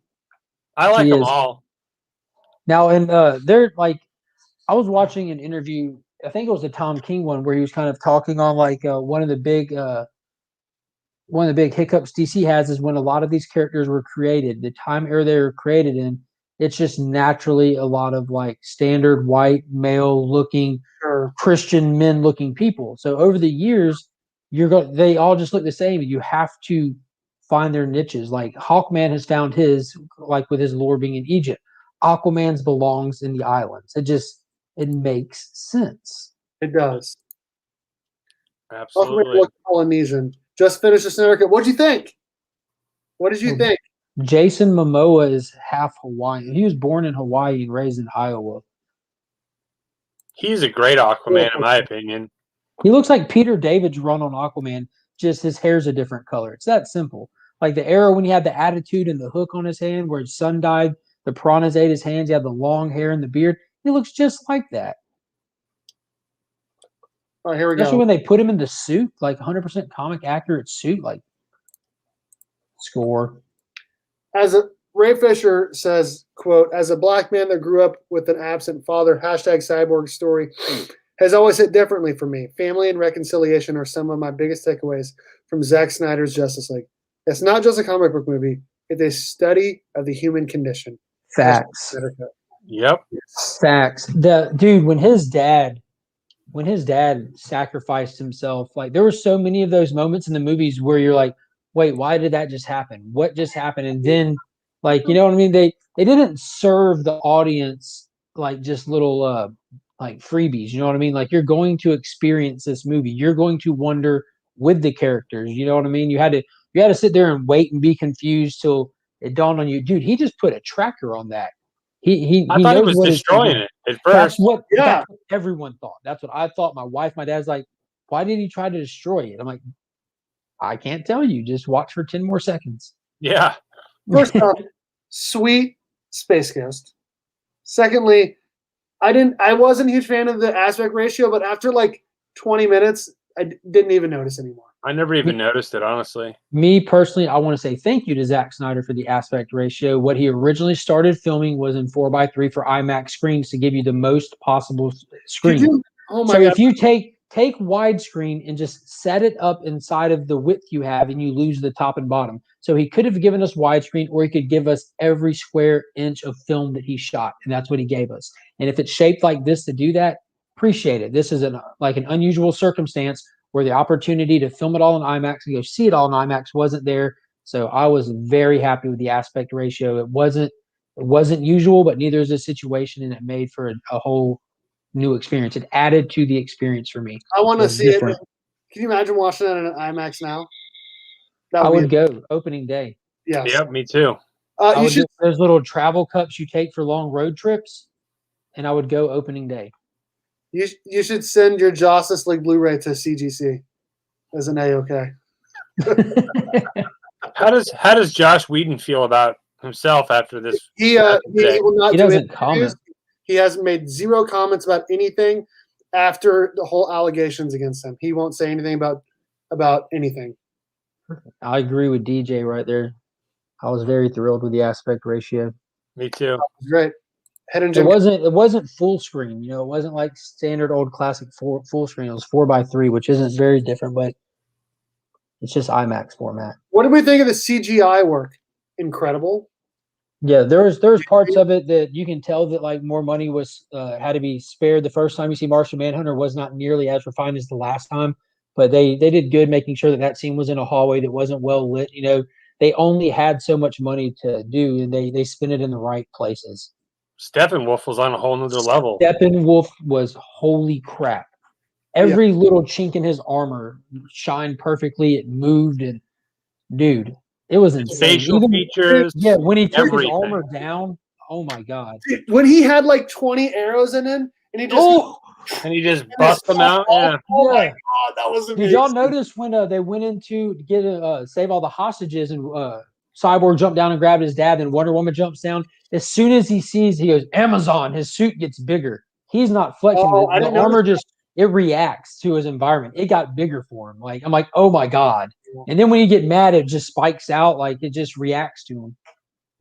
I like them all. Now, and they're like, I was watching an interview. I think it was the Tom King one where he was kind of talking on like one of the big hiccups DC has is when a lot of these characters were created, the time era they were created in, it's just naturally a lot of like standard white male looking Christian men looking people. So over the years, they all just look the same. You have to find their niches. Like Hawkman has found his, like with his lore being in Egypt. Aquaman's belongs in the islands. It makes sense. It does. Absolutely. Polynesian. Just finished the Snydercut. What'd you think? What did you think? Jason Momoa is half Hawaiian. He was born in Hawaii and raised in Iowa. He's a great Aquaman, in my opinion. He looks like Peter David's run on Aquaman, just his hair's a different color. It's that simple. Like the era when he had the attitude and the hook on his hand where his son died, the piranhas ate his hands, he had the long hair and the beard. He looks just like that. All right, here we Especially go. when they put him in the suit, like 100% comic accurate suit, like score. Ray Fisher says, quote, as a black man that grew up with an absent father, #cyborg story has always hit differently for me. Family and reconciliation are some of my biggest takeaways from Zack Snyder's Justice League. It's not just a comic book movie. It's a study of the human condition. Facts. Yep. Facts. When his dad sacrificed himself, like there were so many of those moments in the movies where you're like, wait, why did that just happen? What just happened? And then, like, you know what I mean? They didn't serve the audience like just little like freebies. You know what I mean? Like you're going to experience this movie. You're going to wonder with the characters. You know what I mean? You had to sit there and wait and be confused till it dawned on you, dude. He just put a tracker on that. I thought he was destroying it at first. That's what everyone thought. That's what I thought. My wife, my dad's like, why did he try to destroy it? I'm like, I can't tell you. Just watch for 10 more seconds. Yeah. First off, sweet Space Ghost. Secondly, I wasn't a huge fan of the aspect ratio, but after like 20 minutes, I didn't even notice anymore. I never even noticed it, honestly. Me personally, I want to say thank you to Zack Snyder for the aspect ratio. What he originally started filming was in 4:3 for IMAX screens to give you the most possible screen. Oh my God. God. If you take widescreen and just set it up inside of the width you have, and you lose the top and bottom. So he could have given us widescreen, or he could give us every square inch of film that he shot, and that's what he gave us. And if it's shaped like this to do that, appreciate it. This is an unusual circumstance where the opportunity to film it all in IMAX and go see it all in IMAX wasn't there. So I was very happy with the aspect ratio. It wasn't usual, but neither is the situation, and it made for a whole new experience. It added to the experience for me. I want to see it. Can you imagine watching that in an IMAX now? I would go opening day. Yeah. Yep, me too. There's little travel cups you take for long road trips, and I would go opening day. You should send your Justice League Blu-ray to CGC as an AOK. How does Josh Whedon feel about himself after this? He will not. He doesn't comment. He has made zero comments about anything after the whole allegations against him. He won't say anything about anything. I agree with DJ right there. I was very thrilled with the aspect ratio. Me too. Great. It wasn't full screen. You know, it wasn't like standard old classic full screen. It was 4:3, which isn't very different, but it's just IMAX format. What did we think of the CGI work? Incredible. Yeah, there's parts of it that you can tell that like more money was had to be spared. The first time you see Martian Manhunter was not nearly as refined as the last time, but they did good making sure that scene was in a hallway that wasn't well lit. You know, they only had so much money to do, and they spent it in the right places. Steppenwolf was on a whole nother level. Steppenwolf was holy crap. Every little chink in his armor shined perfectly. It moved, and dude, it was insane. Facial features. Yeah, when he took everything. his armor down, oh my god. Dude, when he had like 20 arrows in him, and he just bust them out. Yeah. Oh my god, that was amazing. Did y'all notice when they went in to get save all the hostages, and Cyborg jumped down and grabbed his dad, and Wonder Woman jumps down? As soon as he goes, Amazon, his suit gets bigger. He's not flexing. Oh, I the didn't armor notice. just it reacts to his environment. It got bigger for him. Like I'm like, oh my god. And then when you get mad, it just spikes out. Like it just reacts to him.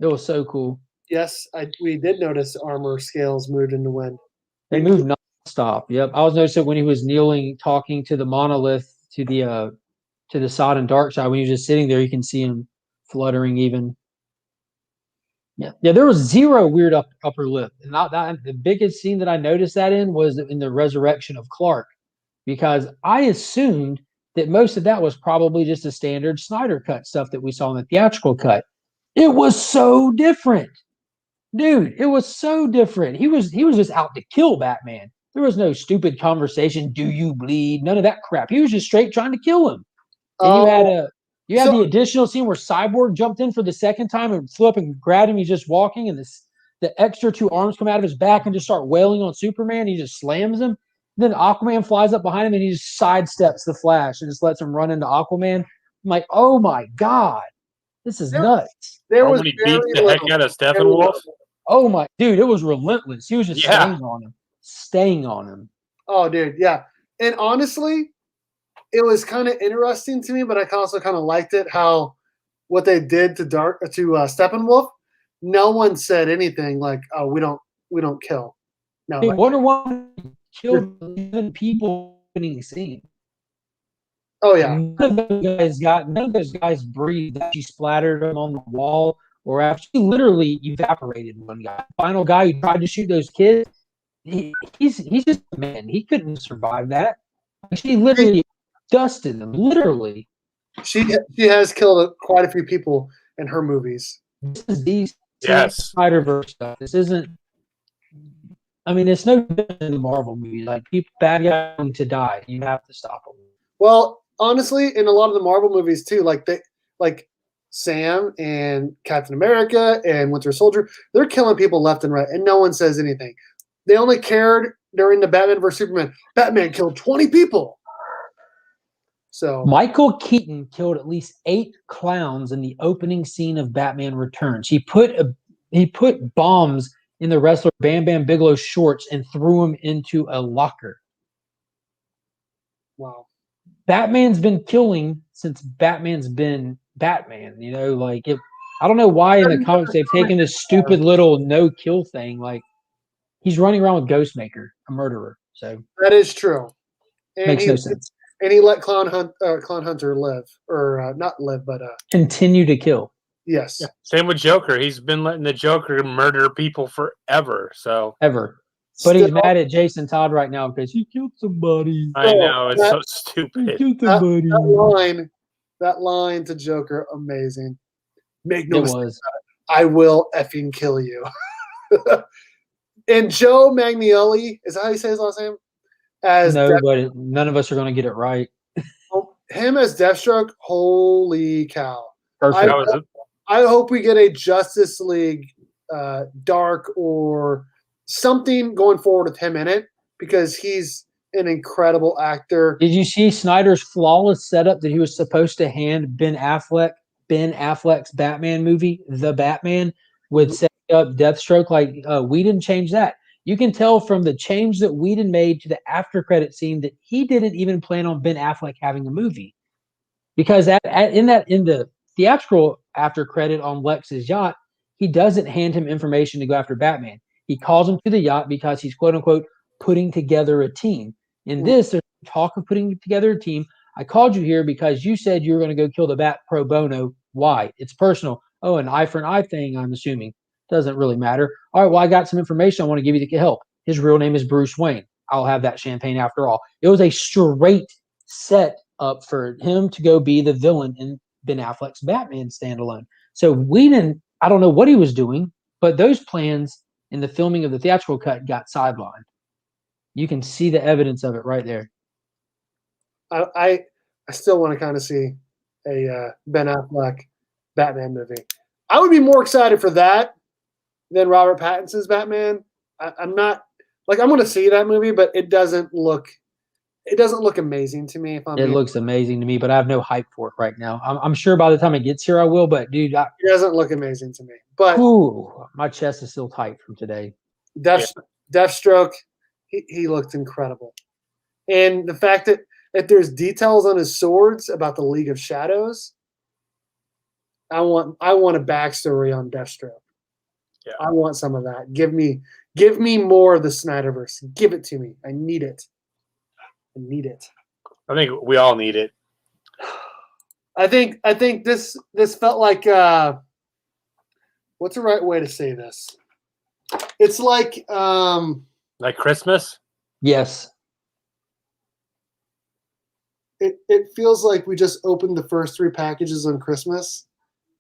It was so cool. Yes, we did notice armor scales moved in the wind. They moved nonstop. Yep, I was noticing when he was kneeling, talking to the monolith, to the sod and dark side. When he was just sitting there, you can see him fluttering. Even yeah. There was zero weird upper lip, and the biggest scene that I noticed that in was in the resurrection of Clark, because I assumed that most of that was probably just a standard Snydercut stuff that we saw in the theatrical cut. It was so different. Dude, it was so different. He was just out to kill Batman. There was no stupid conversation. Do you bleed? None of that crap. He was just straight trying to kill him. And you had the additional scene where Cyborg jumped in for the second time and flew up and grabbed him. He's just walking, and the extra two arms come out of his back and just start wailing on Superman. He just slams him. Then Aquaman flies up behind him and he just sidesteps the Flash and just lets him run into Aquaman. I'm like, oh my god, this is nuts. There was when he beat the heck out of Steppenwolf. Oh my dude, it was relentless. He was just staying on him. Oh, dude, yeah. And honestly, it was kind of interesting to me, but I also kind of liked it how what they did to Steppenwolf. No one said anything like, "Oh, we don't kill." No, hey, Wonder Woman killed 11 people in the scene. Oh yeah, none of those guys breathed. She splattered them on the wall, or actually literally evaporated one guy. Final guy who tried to shoot those kids, he's just a man. He couldn't survive that. She literally dusted them. Literally, she has killed quite a few people in her movies. This is these Spider-Verse stuff. This isn't. I mean, it's no different than the Marvel movies. Like people, bad guys going to die. You have to stop them. Well, honestly, in a lot of the Marvel movies too, like Sam and Captain America and Winter Soldier, they're killing people left and right, and no one says anything. They only cared during the Batman vs Superman. Batman killed 20 people. So Michael Keaton killed at least 8 clowns in the opening scene of Batman Returns. He put bombs in the wrestler Bam Bam Bigelow's shorts and threw him into a locker. Wow. Batman's been killing since Batman's been Batman. You know, like I don't know why in the comics they've taken this stupid little no-kill thing. Like he's running around with Ghostmaker, a murderer. So that is true. And makes no sense. And he let Clown Hunter live, or not live, but continue to kill. Yes. Yeah. Same with Joker. He's been letting the Joker murder people forever. But he's mad at Jason Todd right now because he killed somebody. I know, it's so stupid. He killed somebody. That line to Joker, amazing. Make no mistake, I will effing kill you. And Joe Manganiello, is that how you say his last name? But none of us are going to get it right. Him as Deathstroke, holy cow. Perfect. I hope we get a Justice League Dark or something going forward with him in it, because he's an incredible actor. Did you see Snyder's flawless setup that he was supposed to hand Ben Affleck's Batman movie, The Batman, with setting up Deathstroke? Like we didn't change that. You can tell from the change that Whedon made to the after credit scene that he didn't even plan on Ben Affleck having a movie, because in the theatrical after credit on Lex's yacht, he doesn't hand him information to go after Batman. He calls him to the yacht because he's quote unquote putting together a team. In this, there's talk of putting together a team. I called you here because you said you were going to go kill the Bat pro bono. Why? It's personal. Oh, an eye for an eye thing, I'm assuming. Doesn't really matter. All right, well, I got some information I want to give you to help. His real name is Bruce Wayne. I'll have that champagne after all. It was a straight set up for him to go be the villain in Ben Affleck's Batman standalone. So Whedon, I don't know what he was doing, but those plans in the filming of the theatrical cut got sidelined. You can see the evidence of it right there. I still want to kind of see a Ben Affleck Batman movie. I would be more excited for that than Robert Pattinson's Batman. I'm not like I'm going to see that movie, but it doesn't look amazing to me. It looks amazing to me, but I have no hype for it right now. I'm sure by the time it gets here, I will. But dude, it doesn't look amazing to me. But my chest is still tight from today. Deathstroke, he looked incredible. And the fact that there's details on his swords about the League of Shadows, I want a backstory on Deathstroke. Yeah. I want some of that. Give me more of the Snyderverse. Give it to me. I need it. I need it. I think we all need it. I think this felt like what's the right way to say this? It's like Christmas? Yes. It feels like we just opened the first 3 packages on Christmas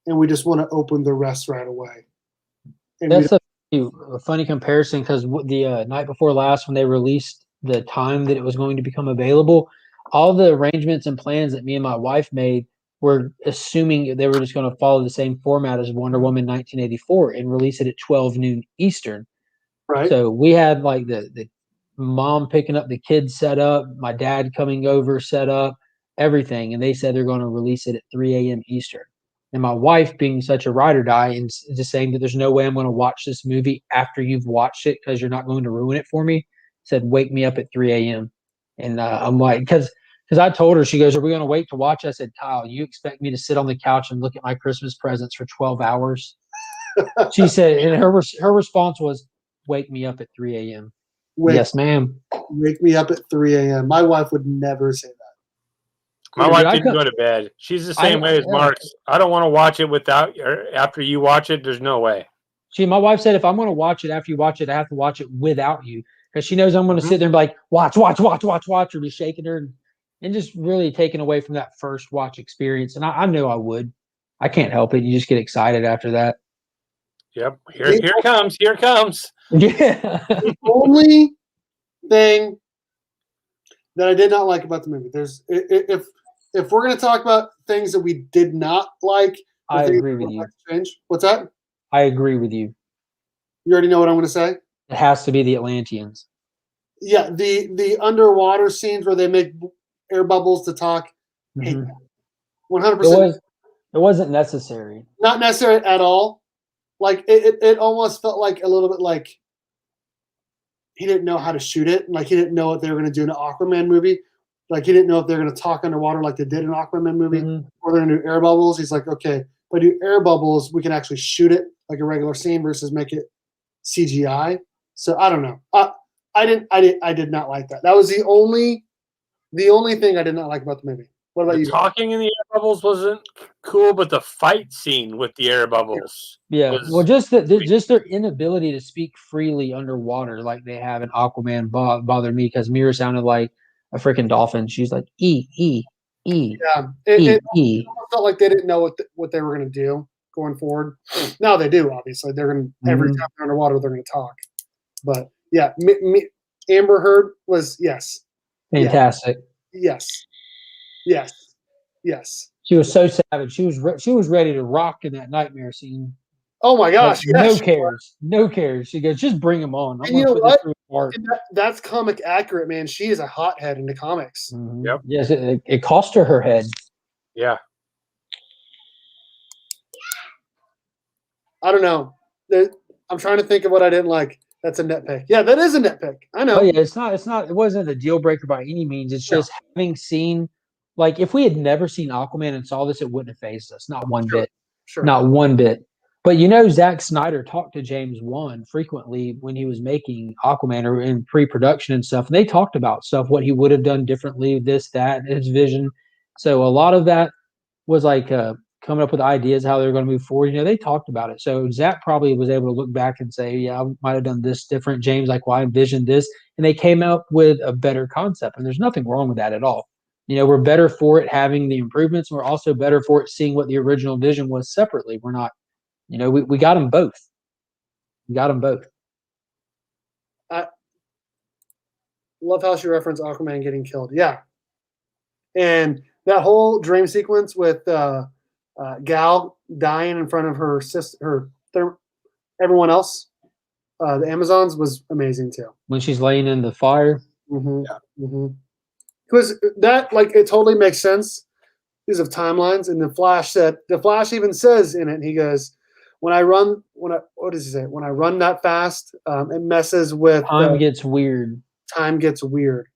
and we just want to open the rest right away. And that's a funny comparison because the night before last when they released the time that it was going to become available, all the arrangements and plans that me and my wife made were assuming they were just going to follow the same format as Wonder Woman 1984 and release it at 12 noon Eastern. Right. So we had like the mom picking up the kids set up, my dad coming over set up, everything. And they said they're going to release it at 3 a.m. Eastern. And my wife, being such a ride or die, and just saying that there's no way I'm going to watch this movie after you've watched it because you're not going to ruin it for me, said, wake me up at 3 a.m. And I'm like, because I told her, she goes, are we going to wait to watch? I said, Kyle, you expect me to sit on the couch and look at my Christmas presents for 12 hours? She said, and her response was, wake me up at 3 a.m. Yes, ma'am. Wake me up at 3 a.m. My wife would never say that. My wife didn't go to bed. She's the same way as Mark's. I don't want to watch it without or after you watch it. There's no way. My wife said, if I'm going to watch it after you watch it, I have to watch it without you because she knows I'm going to sit there and be like, watch, or be shaking her and just really taking away from that first watch experience. And I know I would. I can't help it. You just get excited after that. Yep. Here it comes. Here it comes. Yeah. The only thing that I did not like about the movie, if we're going to talk about things that we did not like, I agree with you. What's that? I agree with you. You already know what I'm going to say? It has to be the Atlanteans. Yeah, the underwater scenes where they make air bubbles to talk. 100%. It wasn't necessary. Not necessary at all. Like it almost felt like a little bit like he didn't know how to shoot it. Like he didn't know what they were going to do in an Aquaman movie. Like he didn't know if they were going to talk underwater like they did in an Aquaman movie, or they're going to do air bubbles. He's like, okay, if I do air bubbles, we can actually shoot it like a regular scene versus make it CGI. So I don't know. I did not like that. That was the only thing I did not like about the movie. What about you? Talking in the air bubbles wasn't cool, but the fight scene with the air bubbles. Yeah. Well, just their inability to speak freely underwater like they have in Aquaman bothered me because Mira sounded like a freaking dolphin. She's like E. Yeah. It felt like they didn't know what they were going to do going forward. Now they do, obviously. They're going to every time they're underwater, they're going to talk. But yeah, Amber Heard was fantastic. Yes. She was so savage. She was ready to rock in that nightmare scene. Oh my gosh! No cares. She goes, just bring them on. And you know what? That's comic accurate, man. She is a hothead in the comics. Mm-hmm. Yep. Yes, it cost her head. Yeah. I don't know. I'm trying to think of what I didn't like. That's a nitpick. Yeah, that is a nitpick. I know. Oh yeah, it's not. It wasn't a deal breaker by any means. It's just having seen. Like, if we had never seen Aquaman and saw this, it wouldn't have fazed us. Not one bit. Sure. Not one bit. But, Zack Snyder talked to James Wan frequently when he was making Aquaman or in pre-production and stuff. And they talked about stuff, what he would have done differently, this, that, his vision. So a lot of that was like coming up with ideas how they were going to move forward. They talked about it. So Zack probably was able to look back and say, yeah, I might have done this different. James, like, well, I envisioned this. And they came up with a better concept. And there's nothing wrong with that at all. We're better for it having the improvements. We're also better for it seeing what the original vision was separately. We're not, we got them both. We got them both. I love how she referenced Aquaman getting killed. Yeah. And that whole dream sequence with Gal dying in front of her sister, everyone else, the Amazons, was amazing too. When she's laying in the fire. Mm-hmm. Yeah. Mm-hmm. Because that, it totally makes sense because of timelines. And the Flash even says in it, he goes, what does he say? When I run that fast, it messes with time gets weird. time gets weird.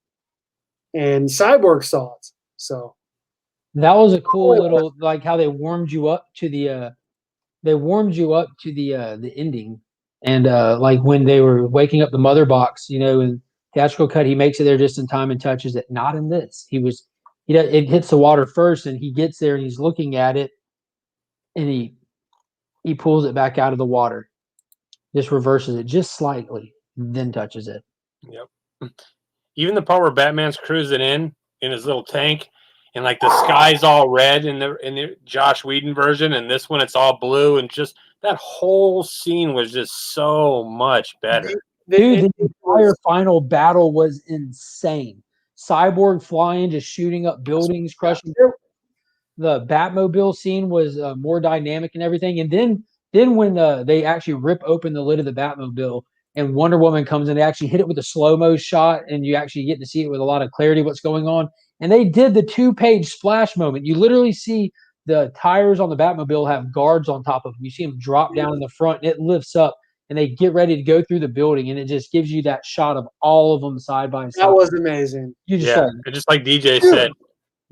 And Cyborg saw it. So that was a cool little, like how they warmed you up to the the ending. And like when they were waking up the mother box, in theatrical cut, he makes it there just in time and touches it. Not in this. It hits the water first, and he gets there and he's looking at it, and he pulls it back out of the water, just reverses it just slightly, then touches it. Yep. Even the part where Batman's cruising in his little tank, and like the sky's all red in the Josh Whedon version, and this one it's all blue, and just that whole scene was just so much better. Dude, the entire final battle was insane. Cyborg flying, just shooting up buildings, crushing. The Batmobile scene was more dynamic and everything. And then when they actually rip open the lid of the Batmobile and Wonder Woman comes in, they actually hit it with a slow-mo shot, and you actually get to see it with a lot of clarity what's going on. And they did the 2-page splash moment. You literally see the tires on the Batmobile have guards on top of them. You see them drop down in the front, and it lifts up, and they get ready to go through the building, and it just gives you that shot of all of them side by side. That was amazing. And just like DJ said,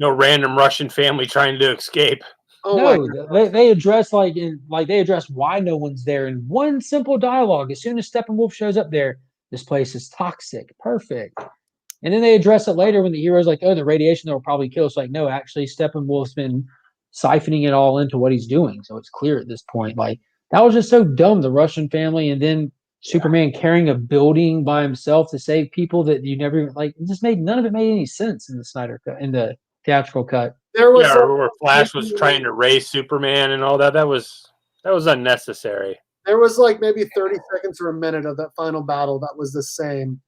no random Russian family trying to escape. They address they address why no one's there in one simple dialogue. As soon as Steppenwolf shows up there, this place is toxic. Perfect. And then they address it later when the hero's like, oh, the radiation that will probably kill us. Like, no, actually, Steppenwolf's been siphoning it all into what he's doing. So it's clear at this point. Like, that was just so dumb, the Russian family, and then Superman carrying a building by himself to save people that you never even like. None of it made any sense in the Snyder cut, in the theatrical cut. There was where Flash was trying to raise Superman and all that. That was unnecessary. There was like maybe 30 seconds or a minute of that final battle that was the same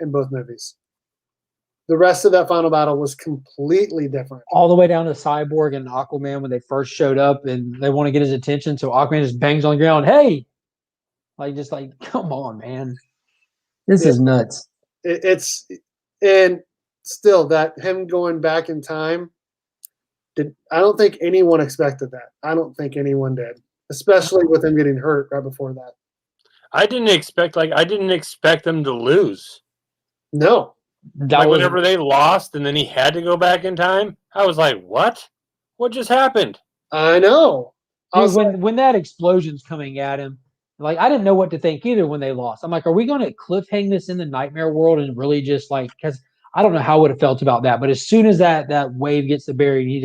in both movies. The rest of that final battle was completely different. All the way down to Cyborg and Aquaman when they first showed up and they want to get his attention. So Aquaman just bangs on the ground. Hey, come on, man. This is nuts. And still that him going back in time. I don't think anyone expected that. I don't think anyone did, especially with him getting hurt right before that. I didn't expect them to lose. No. Whenever they lost and then he had to go back in time, I was like, what? What just happened? I know. When that explosion's coming at him, like, I didn't know what to think either when they lost. I'm like, are we going to cliffhang this in the nightmare world and really just like, because I don't know how I would have felt about that. But as soon as that wave gets to Barry,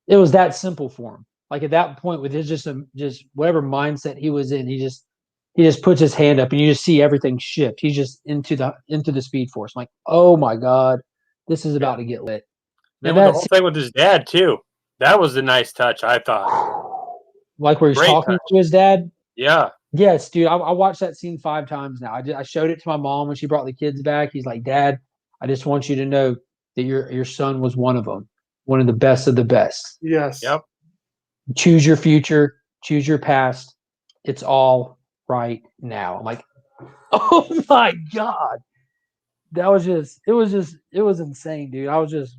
it was that simple for him. Like at that point with his just whatever mindset he was in, he just puts his hand up and you just see everything shift. He's just into the Speed Force. I'm like, oh my God, this is about to get lit. Then the whole thing with his dad too. That was a nice touch, I thought. Like where he's talking to his dad? Yeah. Yes, dude. I watched that scene 5 times now. I showed it to my mom when she brought the kids back. He's like, Dad, I just want you to know that your son was one of them. One of the best of the best. Yes. Yep. Choose your future. Choose your past. It's all right now. I'm like, oh my God. It was insane, dude. I was just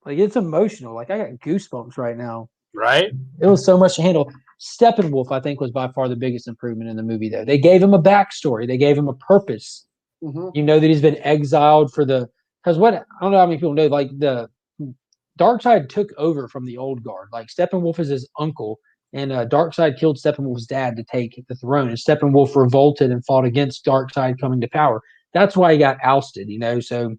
like, it's emotional. Like, I got goosebumps right now. Right? It was so much to handle. Steppenwolf, I think, was by far the biggest improvement in the movie, though. They gave him a backstory. They gave him a purpose. Mm-hmm. You know that he's been exiled because I don't know how many people know, like the Darkseid took over from the old guard. Like Steppenwolf is his uncle, and Darkseid killed Steppenwolf's dad to take the throne, and Steppenwolf revolted and fought against Darkseid coming to power. That's why he got ousted, so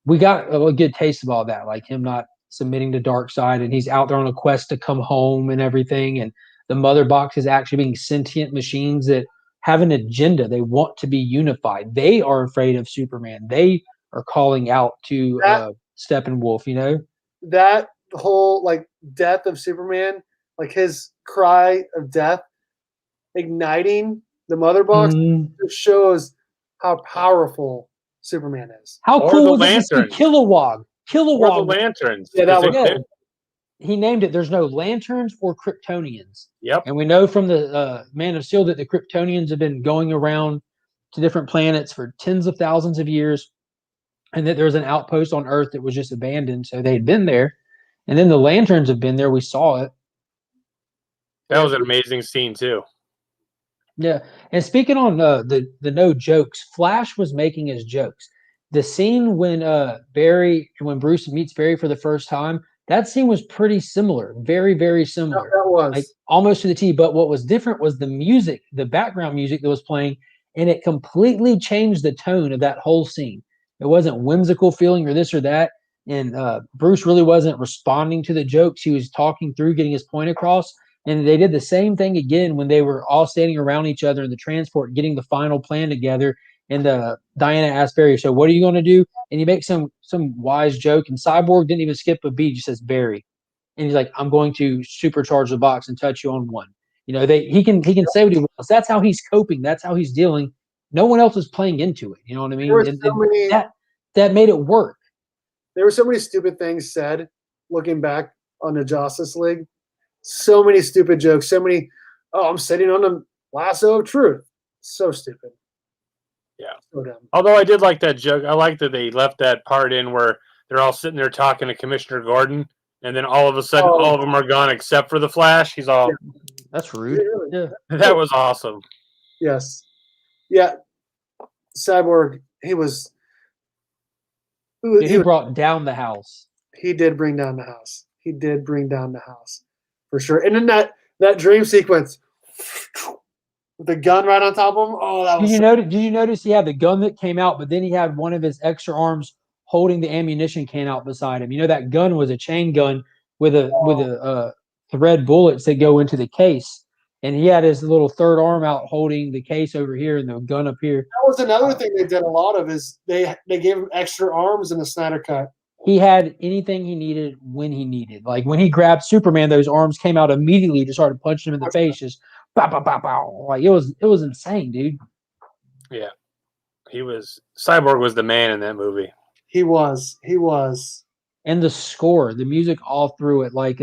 we got a good taste of all that, like him not submitting to Darkseid, and he's out there on a quest to come home and everything, and the mother box is actually being sentient machines that have an agenda. They want to be unified. They are afraid of Superman. They are calling out to Steppenwolf, That whole like death of Superman, like his cry of death, igniting the mother box, just shows how powerful Superman is. How cool was it to see Kilowog? Or the lanterns. Yeah, that was he named it. There's no lanterns or Kryptonians. Yep. And we know from the Man of Steel that the Kryptonians have been going around to different planets for tens of thousands of years, and that there was an outpost on Earth that was just abandoned. So they had been there. And then the lanterns have been there. We saw it. That was an amazing scene too. Yeah, and speaking on the no jokes, Flash was making his jokes. The scene when when Bruce meets Barry for the first time, that scene was pretty similar, very very similar, That was like almost to the T. But what was different was the music, the background music that was playing, and it completely changed the tone of that whole scene. It wasn't whimsical feeling or this or that, and Bruce really wasn't responding to the jokes. He was talking through, getting his point across. And they did the same thing again when they were all standing around each other in the transport, getting the final plan together. And Diana asked Barry, "So what are you going to do?" And he makes some wise joke. And Cyborg didn't even skip a beat; just says Barry, and he's like, "I'm going to supercharge the box and touch you on one." You know, he can say what he wants. That's how he's coping. That's how he's dealing. No one else is playing into it. You know what I mean? That made it work. There were so many stupid things said looking back on the Justice League. So many stupid jokes. So many. Oh, I'm sitting on a lasso of truth. So stupid. Yeah. So dumb. Although I did like that joke. I like that they left that part in where they're all sitting there talking to Commissioner Gordon, and then all of a sudden, all of them are gone except for the Flash. He's all. Yeah. That's rude. Yeah. That was awesome. Yes. Yeah. Cyborg. He was. He brought down the house. He did bring down the house. He did bring down the house. For sure. And then that dream sequence with the gun right on top of him. Oh, that was Did you notice he had the gun that came out, but then he had one of his extra arms holding the ammunition can out beside him. You know, that gun was a chain gun with a thread bullets that go into the case. And he had his little third arm out holding the case over here and the gun up here. That was another thing they did a lot of is they gave him extra arms in the Snydercut. He had anything he needed when he needed. Like when he grabbed Superman, those arms came out immediately, just started punching him in the face, just bow, bow, bow, bow. Like it was insane, dude. Yeah. Cyborg was the man in that movie. He was. And the score, the music all through it, like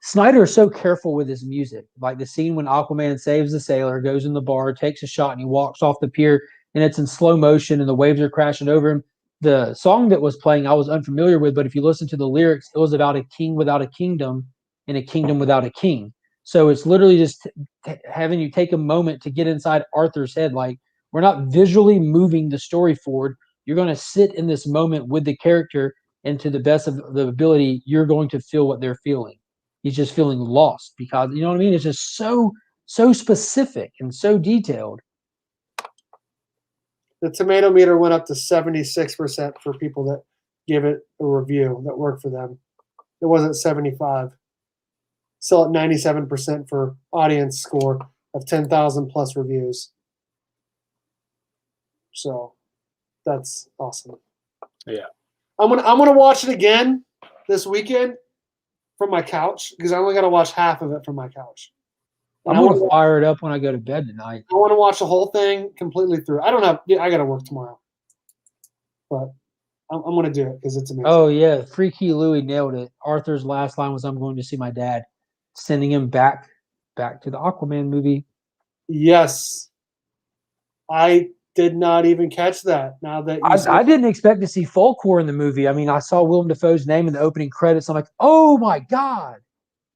Snyder is so careful with his music. Like the scene when Aquaman saves the sailor, goes in the bar, takes a shot, and he walks off the pier, and it's in slow motion, and the waves are crashing over him. The song that was playing, I was unfamiliar with, but if you listen to the lyrics, it was about a king without a kingdom and a kingdom without a king. So it's literally just having you take a moment to get inside Arthur's head. Like we're not visually moving the story forward. You're going to sit in this moment with the character, and to the best of the ability, you're going to feel what they're feeling. He's just feeling lost because, you know what I mean? It's just so specific and so detailed. The tomato meter went up to 76% for people that give it a review that worked for them. It wasn't 75. Still at 97% for audience score of 10,000 plus reviews. So that's awesome. Yeah. I'm gonna watch it again this weekend from my couch because I only got to watch half of it from my couch. And I'm going to fire it up when I go to bed tonight. I want to watch the whole thing completely through. I got to work tomorrow. But I'm going to do it because it's amazing. Oh, yeah. Freaky Louie nailed it. Arthur's last line was, "I'm going to see my dad," sending him back to the Aquaman movie. Yes. I did not even catch that. Now that I didn't expect to see Fulcor in the movie. I mean, I saw Willem Dafoe's name in the opening credits. I'm like, oh, my God.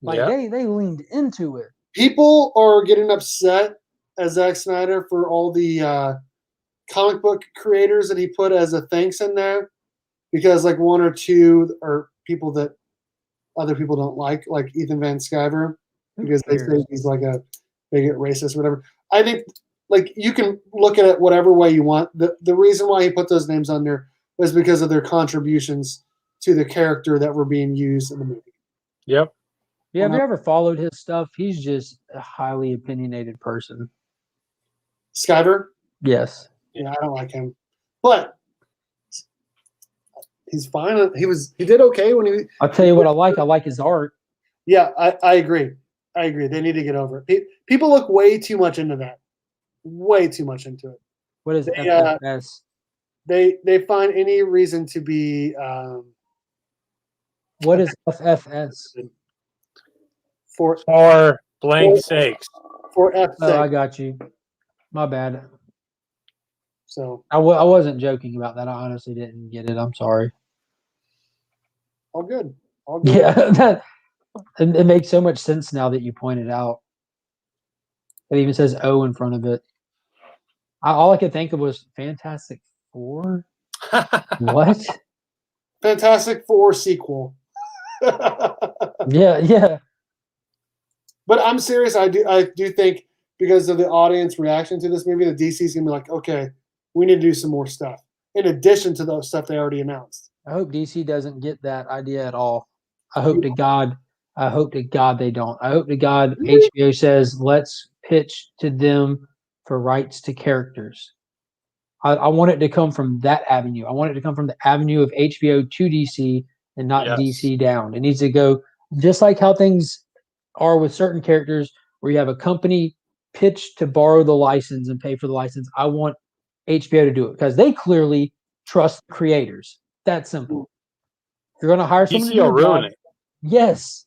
Like, they leaned into it. People are getting upset at Zack Snyder for all the comic book creators that he put as a thanks in there because like one or two are people that other people don't like Ethan Van Sciver because they say he's like a bigot, racist, whatever. I think like you can look at it whatever way you want. The reason why he put those names on there was because of their contributions to the character that were being used in the movie. Yep. Yeah, have you ever followed his stuff? He's just a highly opinionated person. Sciver? Yes. Yeah, I don't like him. But he's fine. He did okay when he. I'll tell you what I like. I like his art. Yeah, I agree. They need to get over it. People look way too much into that. Way too much into it. What is FFS? They find any reason to be. What is FFS? For blank sakes. For F. Oh, I got you. My bad. So I wasn't joking about that. I honestly didn't get it. I'm sorry. All good. Yeah, it makes so much sense now that you pointed out. It even says O in front of it. All I could think of was Fantastic Four. What? Fantastic Four sequel. Yeah. But I'm serious. I do think because of the audience reaction to this movie, the DC's gonna be like, okay, we need to do some more stuff in addition to those stuff they already announced. I hope DC doesn't get that idea at all. I hope to God they don't. I hope to God HBO says, let's pitch to them for rights to characters. I want it to come from that avenue. I want it to come from the avenue of HBO to DC and not DC down. It needs to go just like how things are with certain characters where you have a company pitch to borrow the license and pay for the license. I want HBO to do it because they clearly trust the creators. That simple. If you're going to hire someone to do a job, yes.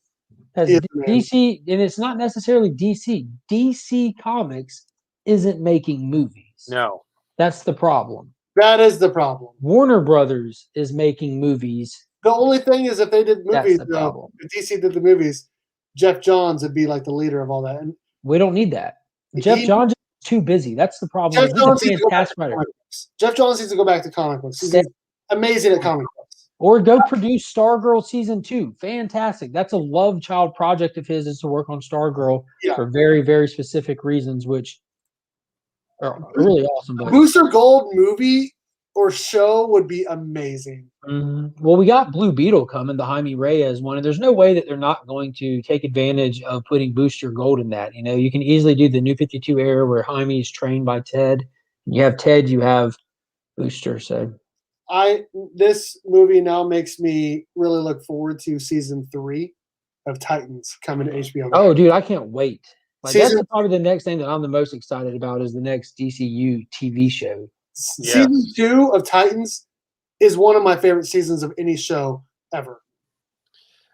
Because DC, and it's not necessarily DC. DC Comics isn't making movies. No. That's the problem. That is the problem. Warner Brothers is making movies. The only thing is if they did movies, That's the problem. If DC did the movies, Jeff Johns would be like the leader of all that. And we don't need that. Jeff Johns is too busy. That's the problem. Jeff Johns needs to go back to comic books. He's amazing at comic books. Or go produce Stargirl season 2. Fantastic. That's a love child project of his, is to work on Stargirl for very, very specific reasons, which are really awesome. But Booster Gold movie or show would be amazing. Mm-hmm. Well, we got Blue Beetle coming, the Jaime Reyes one, and there's no way that they're not going to take advantage of putting Booster Gold in that. You know, you can easily do the New 52 era where Jaime is trained by Ted. You have Ted, you have Booster. So this movie now makes me really look forward to season 3 of Titans coming to HBO. Oh, dude, I can't wait. Like, that's probably the next thing that I'm the most excited about is the next DCU TV show. Season 2 of Titans is one of my favorite seasons of any show ever.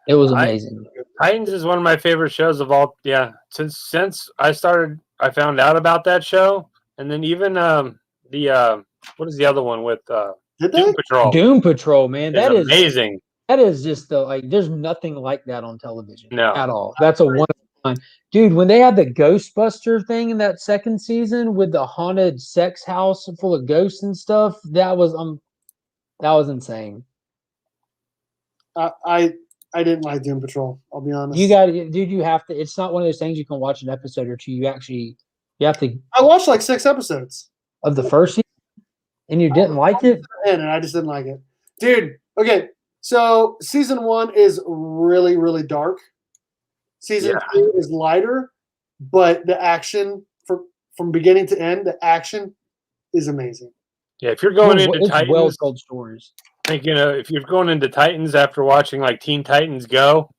It was amazing. Titans is one of my favorite shows of all. Yeah, since I found out about that show, and then even what is the other one with Doom Patrol? Doom Patrol, man, that is amazing. That is just there's nothing like that on television at all. That's a one. Dude, when they had the Ghostbuster thing in that second season with the haunted sex house full of ghosts and stuff, that was insane. I didn't like Doom Patrol. I'll be honest. You have to. It's not one of those things you can watch an episode or two. You have to. I watched like 6 episodes of the first season, and you didn't like it. And I just didn't like it, dude. Okay, so season 1 is really, really dark. Season 2 is lighter, but the action from beginning to end, the action is amazing. Yeah, if you're going into Titans, well told stories. Thinking if you're going into Titans after watching like Teen Titans Go,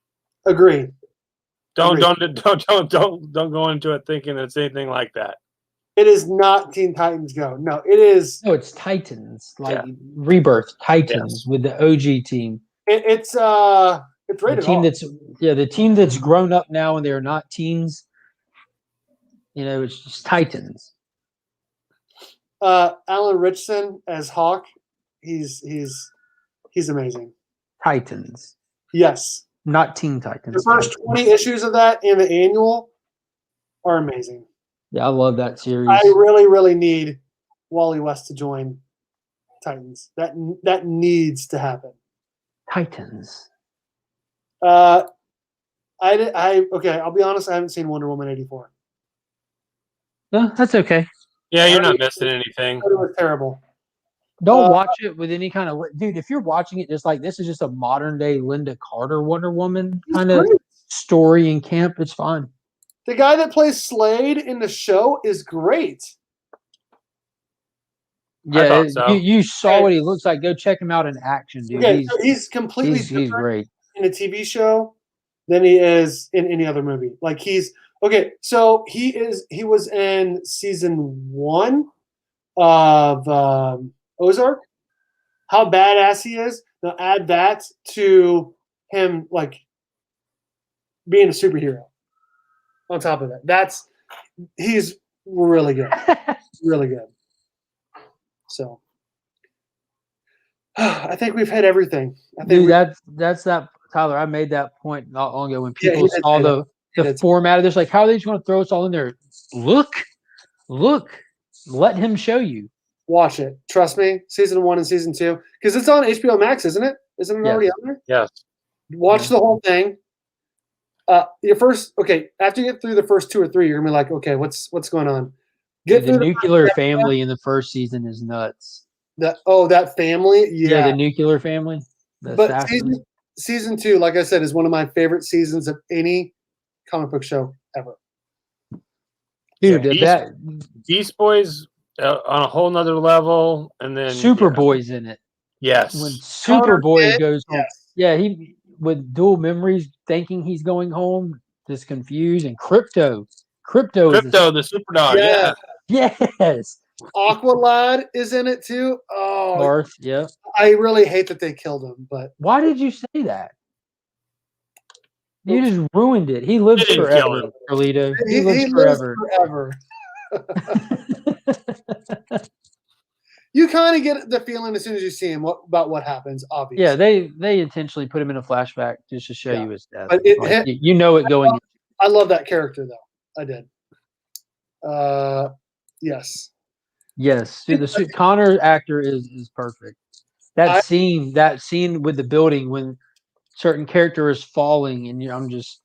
agree. Don't go into it thinking it's anything like that. It is not Teen Titans Go. No, it is. No, it's Titans, like Rebirth Titans with the OG team. It's rated the team that's grown up now and they're not teens. You know, it's just Titans. Alan Richson as Hawk, he's amazing. Titans. Yes. Not Teen Titans. The first 20 issues of that and the annual are amazing. Yeah, I love that series. I really, really need Wally West to join Titans. That needs to happen. Titans. Okay, I'll be honest, I haven't seen Wonder Woman 84. No, that's okay. Yeah, you're not missing anything. It was terrible. Don't watch it with any kind of dude. If you're watching it just like this is just a modern day Linda Carter Wonder Woman kind of story in camp, it's fine. The guy that plays Slade in the show is great. Yeah, you saw what he looks like. Go check him out in action, dude. Okay, he's completely different he's great in a TV show than he is in any other movie. Like so he was in season 1 of Ozark. How badass he is. Now add that to him like being a superhero. On top of that, he's really good. Really good. So I think we've hit everything. Dude, that's that, Tyler. I made that point not long ago when people saw the format of this. Like, how are they just going to throw us all in there? Look, let him show you. Watch it. Trust me. Season 1 and season 2, because it's on HBO Max, isn't it? Isn't it already on there? Yes. Watch the whole thing. After you get through the first 2 or 3, you're gonna be like, okay, what's going on? The nuclear family in the first season is nuts. That family, yeah, the nuclear family. But season 2, like I said, is one of my favorite seasons of any comic book show ever. Dude, Beast Boys on a whole nother level, and then Superboy's in it. Yes, when Superboy goes home, he with dual memories, thinking he's going home, just confused, and Crypto, the super dog, yes. Aqualad is in it too. Oh, Marth, yeah. I really hate that they killed him, but why did you say that? You just ruined it. He lives forever, Carlito. He lives forever. You kind of get the feeling as soon as you see him about what happens, obviously. Yeah, they intentionally put him in a flashback just to show you his death. But you know it going. I love that character, though. I did. Yes. Yes. Dude, the Connor actor is perfect. That scene with the building when certain character is falling, and I'm just,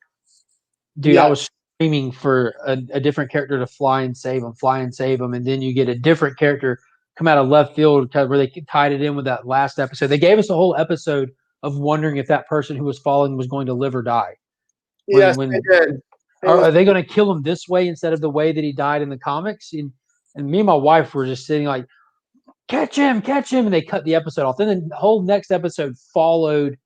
dude, I was screaming for a different character to fly and save him, and then you get a different character come out of left field where they tied it in with that last episode. They gave us a whole episode of wondering if that person who was falling was going to live or die. They did. Are they going to kill him this way instead of the way that he died in the comics? And me and my wife were just sitting like, catch him, and they cut the episode off. Then the whole next episode followed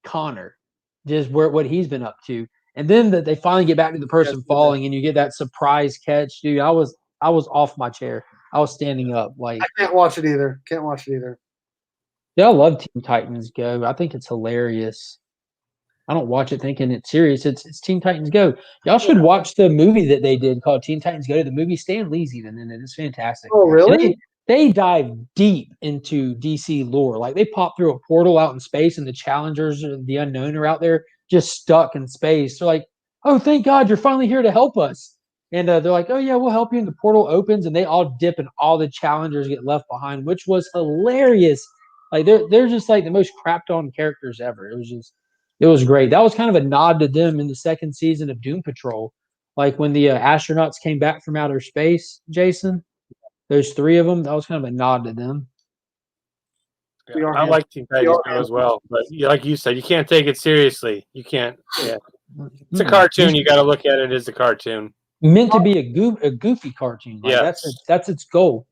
Connor, just what he's been up to. And then they finally get back to the person falling, and you get that surprise catch. Dude, I was off my chair. I was standing up. Like, I can't watch it either. Yeah, I love Teen Titans Go. I think it's hilarious. I don't watch it thinking it's serious. It's Teen Titans Go. Y'all should watch the movie that they did called Teen Titans Go. The movie, Stan Lee's even in it. It's fantastic. Oh, really? They dive deep into DC lore. Like, they pop through a portal out in space, and the Challengers or the Unknown are out there just stuck in space. They're like, oh, thank God you're finally here to help us. And they're like, oh, yeah, we'll help you. And the portal opens, and they all dip, and all the Challengers get left behind, which was hilarious. Like, they're just like the most crapped on characters ever. It was great. That was kind of a nod to them in the second season of Doom Patrol. Like, when the astronauts came back from outer space, Jason, those 3 of them, that was kind of a nod to them. Yeah, I like Teen Titans as well, but like you said, you can't take it seriously. You can't. Yeah, it's a cartoon. You got to look at it as a cartoon. Meant to be a goofy cartoon. Like, that's its goal.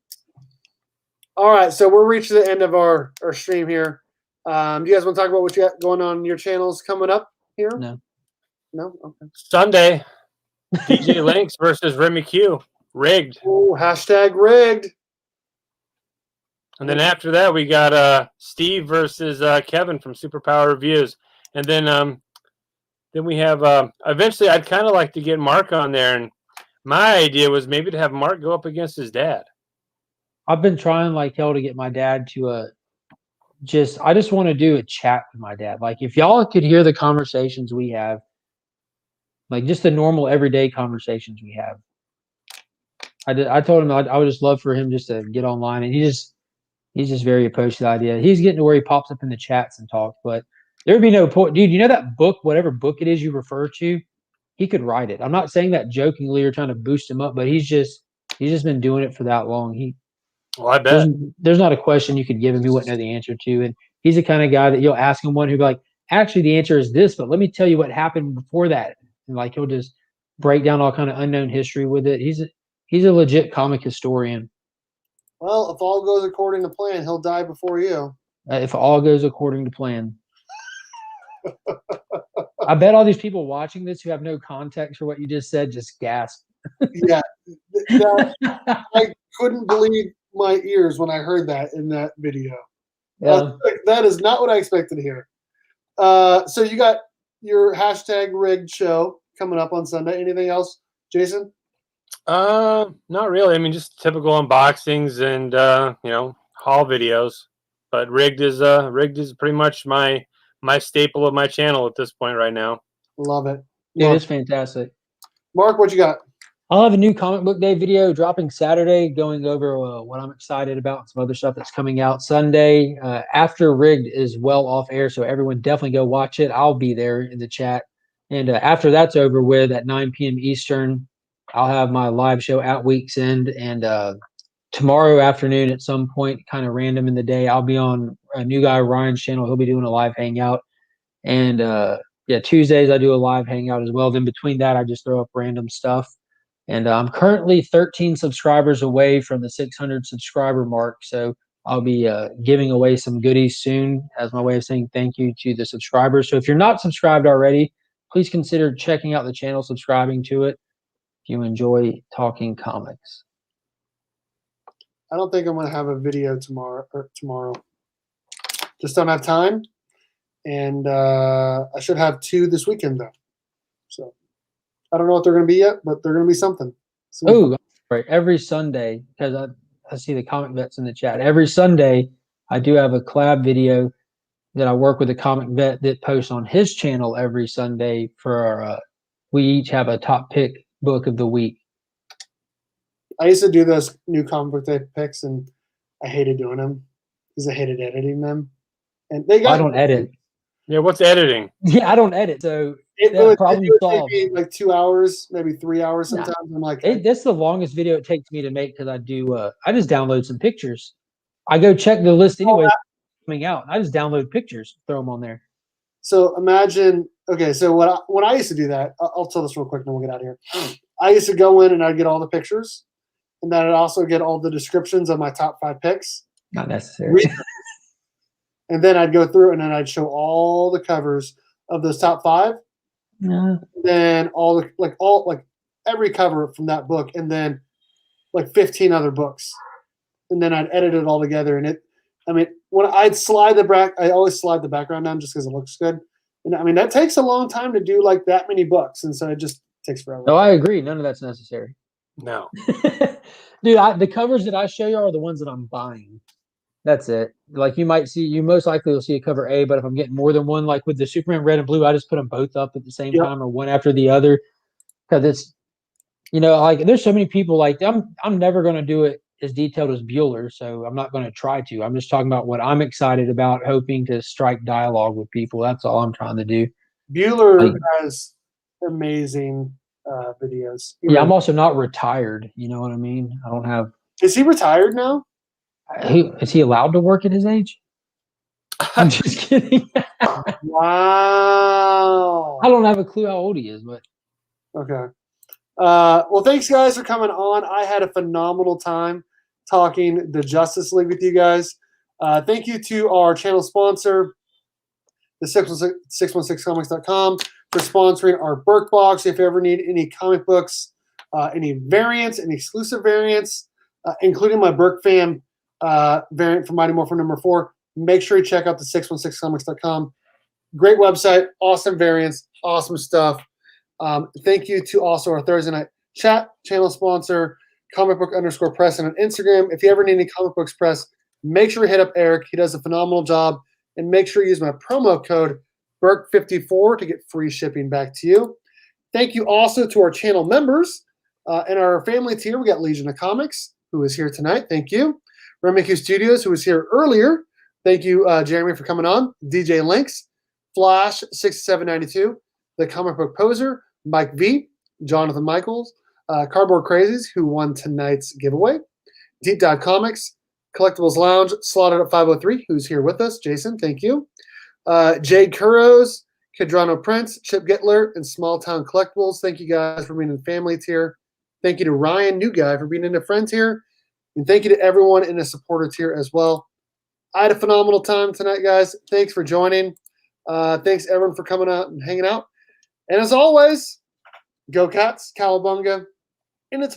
All right, so we're reaching the end of our stream here. Do you guys want to talk about what you got going on your channels coming up here? No. Okay. Sunday, DJ Lynx versus Remy Q. Rigged. Oh, #rigged. And then after that, we got Steve versus Kevin from Superpower Reviews. And then we have eventually I'd kind of like to get Mark on there. And my idea was maybe to have Mark go up against his dad. I've been trying like hell to get my dad to I just want to do a chat with my dad. Like, if y'all could hear the conversations we have, like just the normal everyday conversations we have. I told him I would just love for him just to get online, and he's just very opposed to the idea. He's getting to where he pops up in the chats and talks, but there would be no point. Dude, you know that book, whatever book it is you refer to, he could write it. I'm not saying that jokingly or trying to boost him up, but he's just been doing it for that long. Well, I bet there's not a question you could give him he wouldn't know the answer to. And he's the kind of guy that you'll ask him one who'll be like, actually, the answer is this, but let me tell you what happened before that. And like, he'll just break down all kind of unknown history with it. He's a legit comic historian. Well, if all goes according to plan, he'll die before you. If all goes according to plan. I bet all these people watching this who have no context for what you just said just gasp. Yeah. I couldn't believe my ears when I heard that in that video. Yeah. That is not what I expected to hear. So you got your #rigged show coming up on Sunday. Anything else, Jason? Not really. I mean, just typical unboxings and haul videos. But rigged is pretty much my staple of my channel at this point right now. Love it. Dude, it's fantastic. Mark, what you got? I'll have a new comic book day video dropping Saturday, going over what I'm excited about and some other stuff that's coming out Sunday. After Rigged is well off air, so everyone definitely go watch it. I'll be there in the chat. And after that's over with at 9 p.m. Eastern, I'll have my live show at Week's End. And tomorrow afternoon at some point, kind of random in the day, I'll be on a new guy, Ryan's channel. He'll be doing a live hangout. And Tuesdays I do a live hangout as well. Then between that, I just throw up random stuff. And I'm currently 13 subscribers away from the 600 subscriber mark. So I'll be giving away some goodies soon as my way of saying thank you to the subscribers. So if you're not subscribed already, please consider checking out the channel, subscribing to it if you enjoy talking comics. I don't think I'm going to have a video tomorrow. Just don't have time. And I should have 2 this weekend, though. So I don't know what they're going to be yet, but they're going to be something. Oh, right. Every Sunday, because I see the comic vets in the chat. Every Sunday, I do have a collab video that I work with a comic vet that posts on his channel every Sunday for our, we each have a top pick book of the week. I used to do those new comic book day picks, and I hated doing them because I hated editing them. And they got. I don't edit. Yeah, what's editing? Yeah, I don't edit, so it would solved. Take me like 2 hours, maybe 3 hours sometimes. Nah, I'm like, that's the longest video it takes me to make because I do. I just download some pictures. I go check the list anyway. Coming out, I just download pictures, throw them on there. So imagine, okay, so when I used to do that, I'll tell this real quick, and then we'll get out of here. I used to go in and I'd get all the pictures, and then I'd also get all the descriptions of my top 5 picks. Not necessary. And then I'd go through and then I'd show all the covers of those top 5. Yeah. Then every cover from that book, and then like 15 other books, and then I'd edit it all together. And when I'd slide I always slide the background down just because it looks good. And I mean that takes a long time to do like that many books, and so it just takes forever. No, I agree. None of that's necessary. No, dude, the covers that I show you are the ones that I'm buying. That's it. Like you most likely will see a cover A, but if I'm getting more than one, like with the Superman red and blue, I just put them both up at the same time or one after the other. Because it's, like there's so many people like I'm never going to do it as detailed as Bueller, so I'm not going to try to. I'm just talking about what I'm excited about, hoping to strike dialogue with people. That's all I'm trying to do. Bueller has amazing videos. I'm also not retired. You know what I mean? I don't have. Is he retired now? Is he allowed to work at his age? I'm just kidding. Wow. I don't have a clue how old he is, but okay. Well, thanks guys for coming on. I had a phenomenal time talking the Justice League with you guys. Thank you to our channel sponsor, the 616comics.com, for sponsoring our Berk box. If you ever need any comic books, any variants, any exclusive variants, including my Berk Fam variant for Mighty Morphin number 4, make sure you check out the 616comics.com. Great website, awesome variants, awesome stuff. Thank you to also our Thursday night chat channel sponsor, comicbook_press on Instagram. If you ever need any comic books press, make sure you hit up Eric. He does a phenomenal job. And make sure you use my promo code BERK54 to get free shipping back to you. Thank you also to our channel members and our family tier. We got Legion of Comics, who is here tonight. Thank you. Remiku Studios, who was here earlier. Thank you, Jeremy, for coming on. DJ Links, Flash 6792, The Comic Book Poser, Mike V, Jonathan Michaels, Cardboard Crazies, who won tonight's giveaway, Deep Dive Comics, Collectibles Lounge, Slotted at 503, who's here with us. Jason, thank you. Jade Kuros, Kedrano Prince, Chip Gittler, and Small Town Collectibles. Thank you guys for being in the family tier. Thank you to Ryan, new guy, for being in the friend tier. And thank you to everyone in the supporter tier as well. I had a phenomenal time tonight, guys. Thanks for joining. Thanks, everyone, for coming out and hanging out. And as always, go Cats, Cowabunga, and it's more.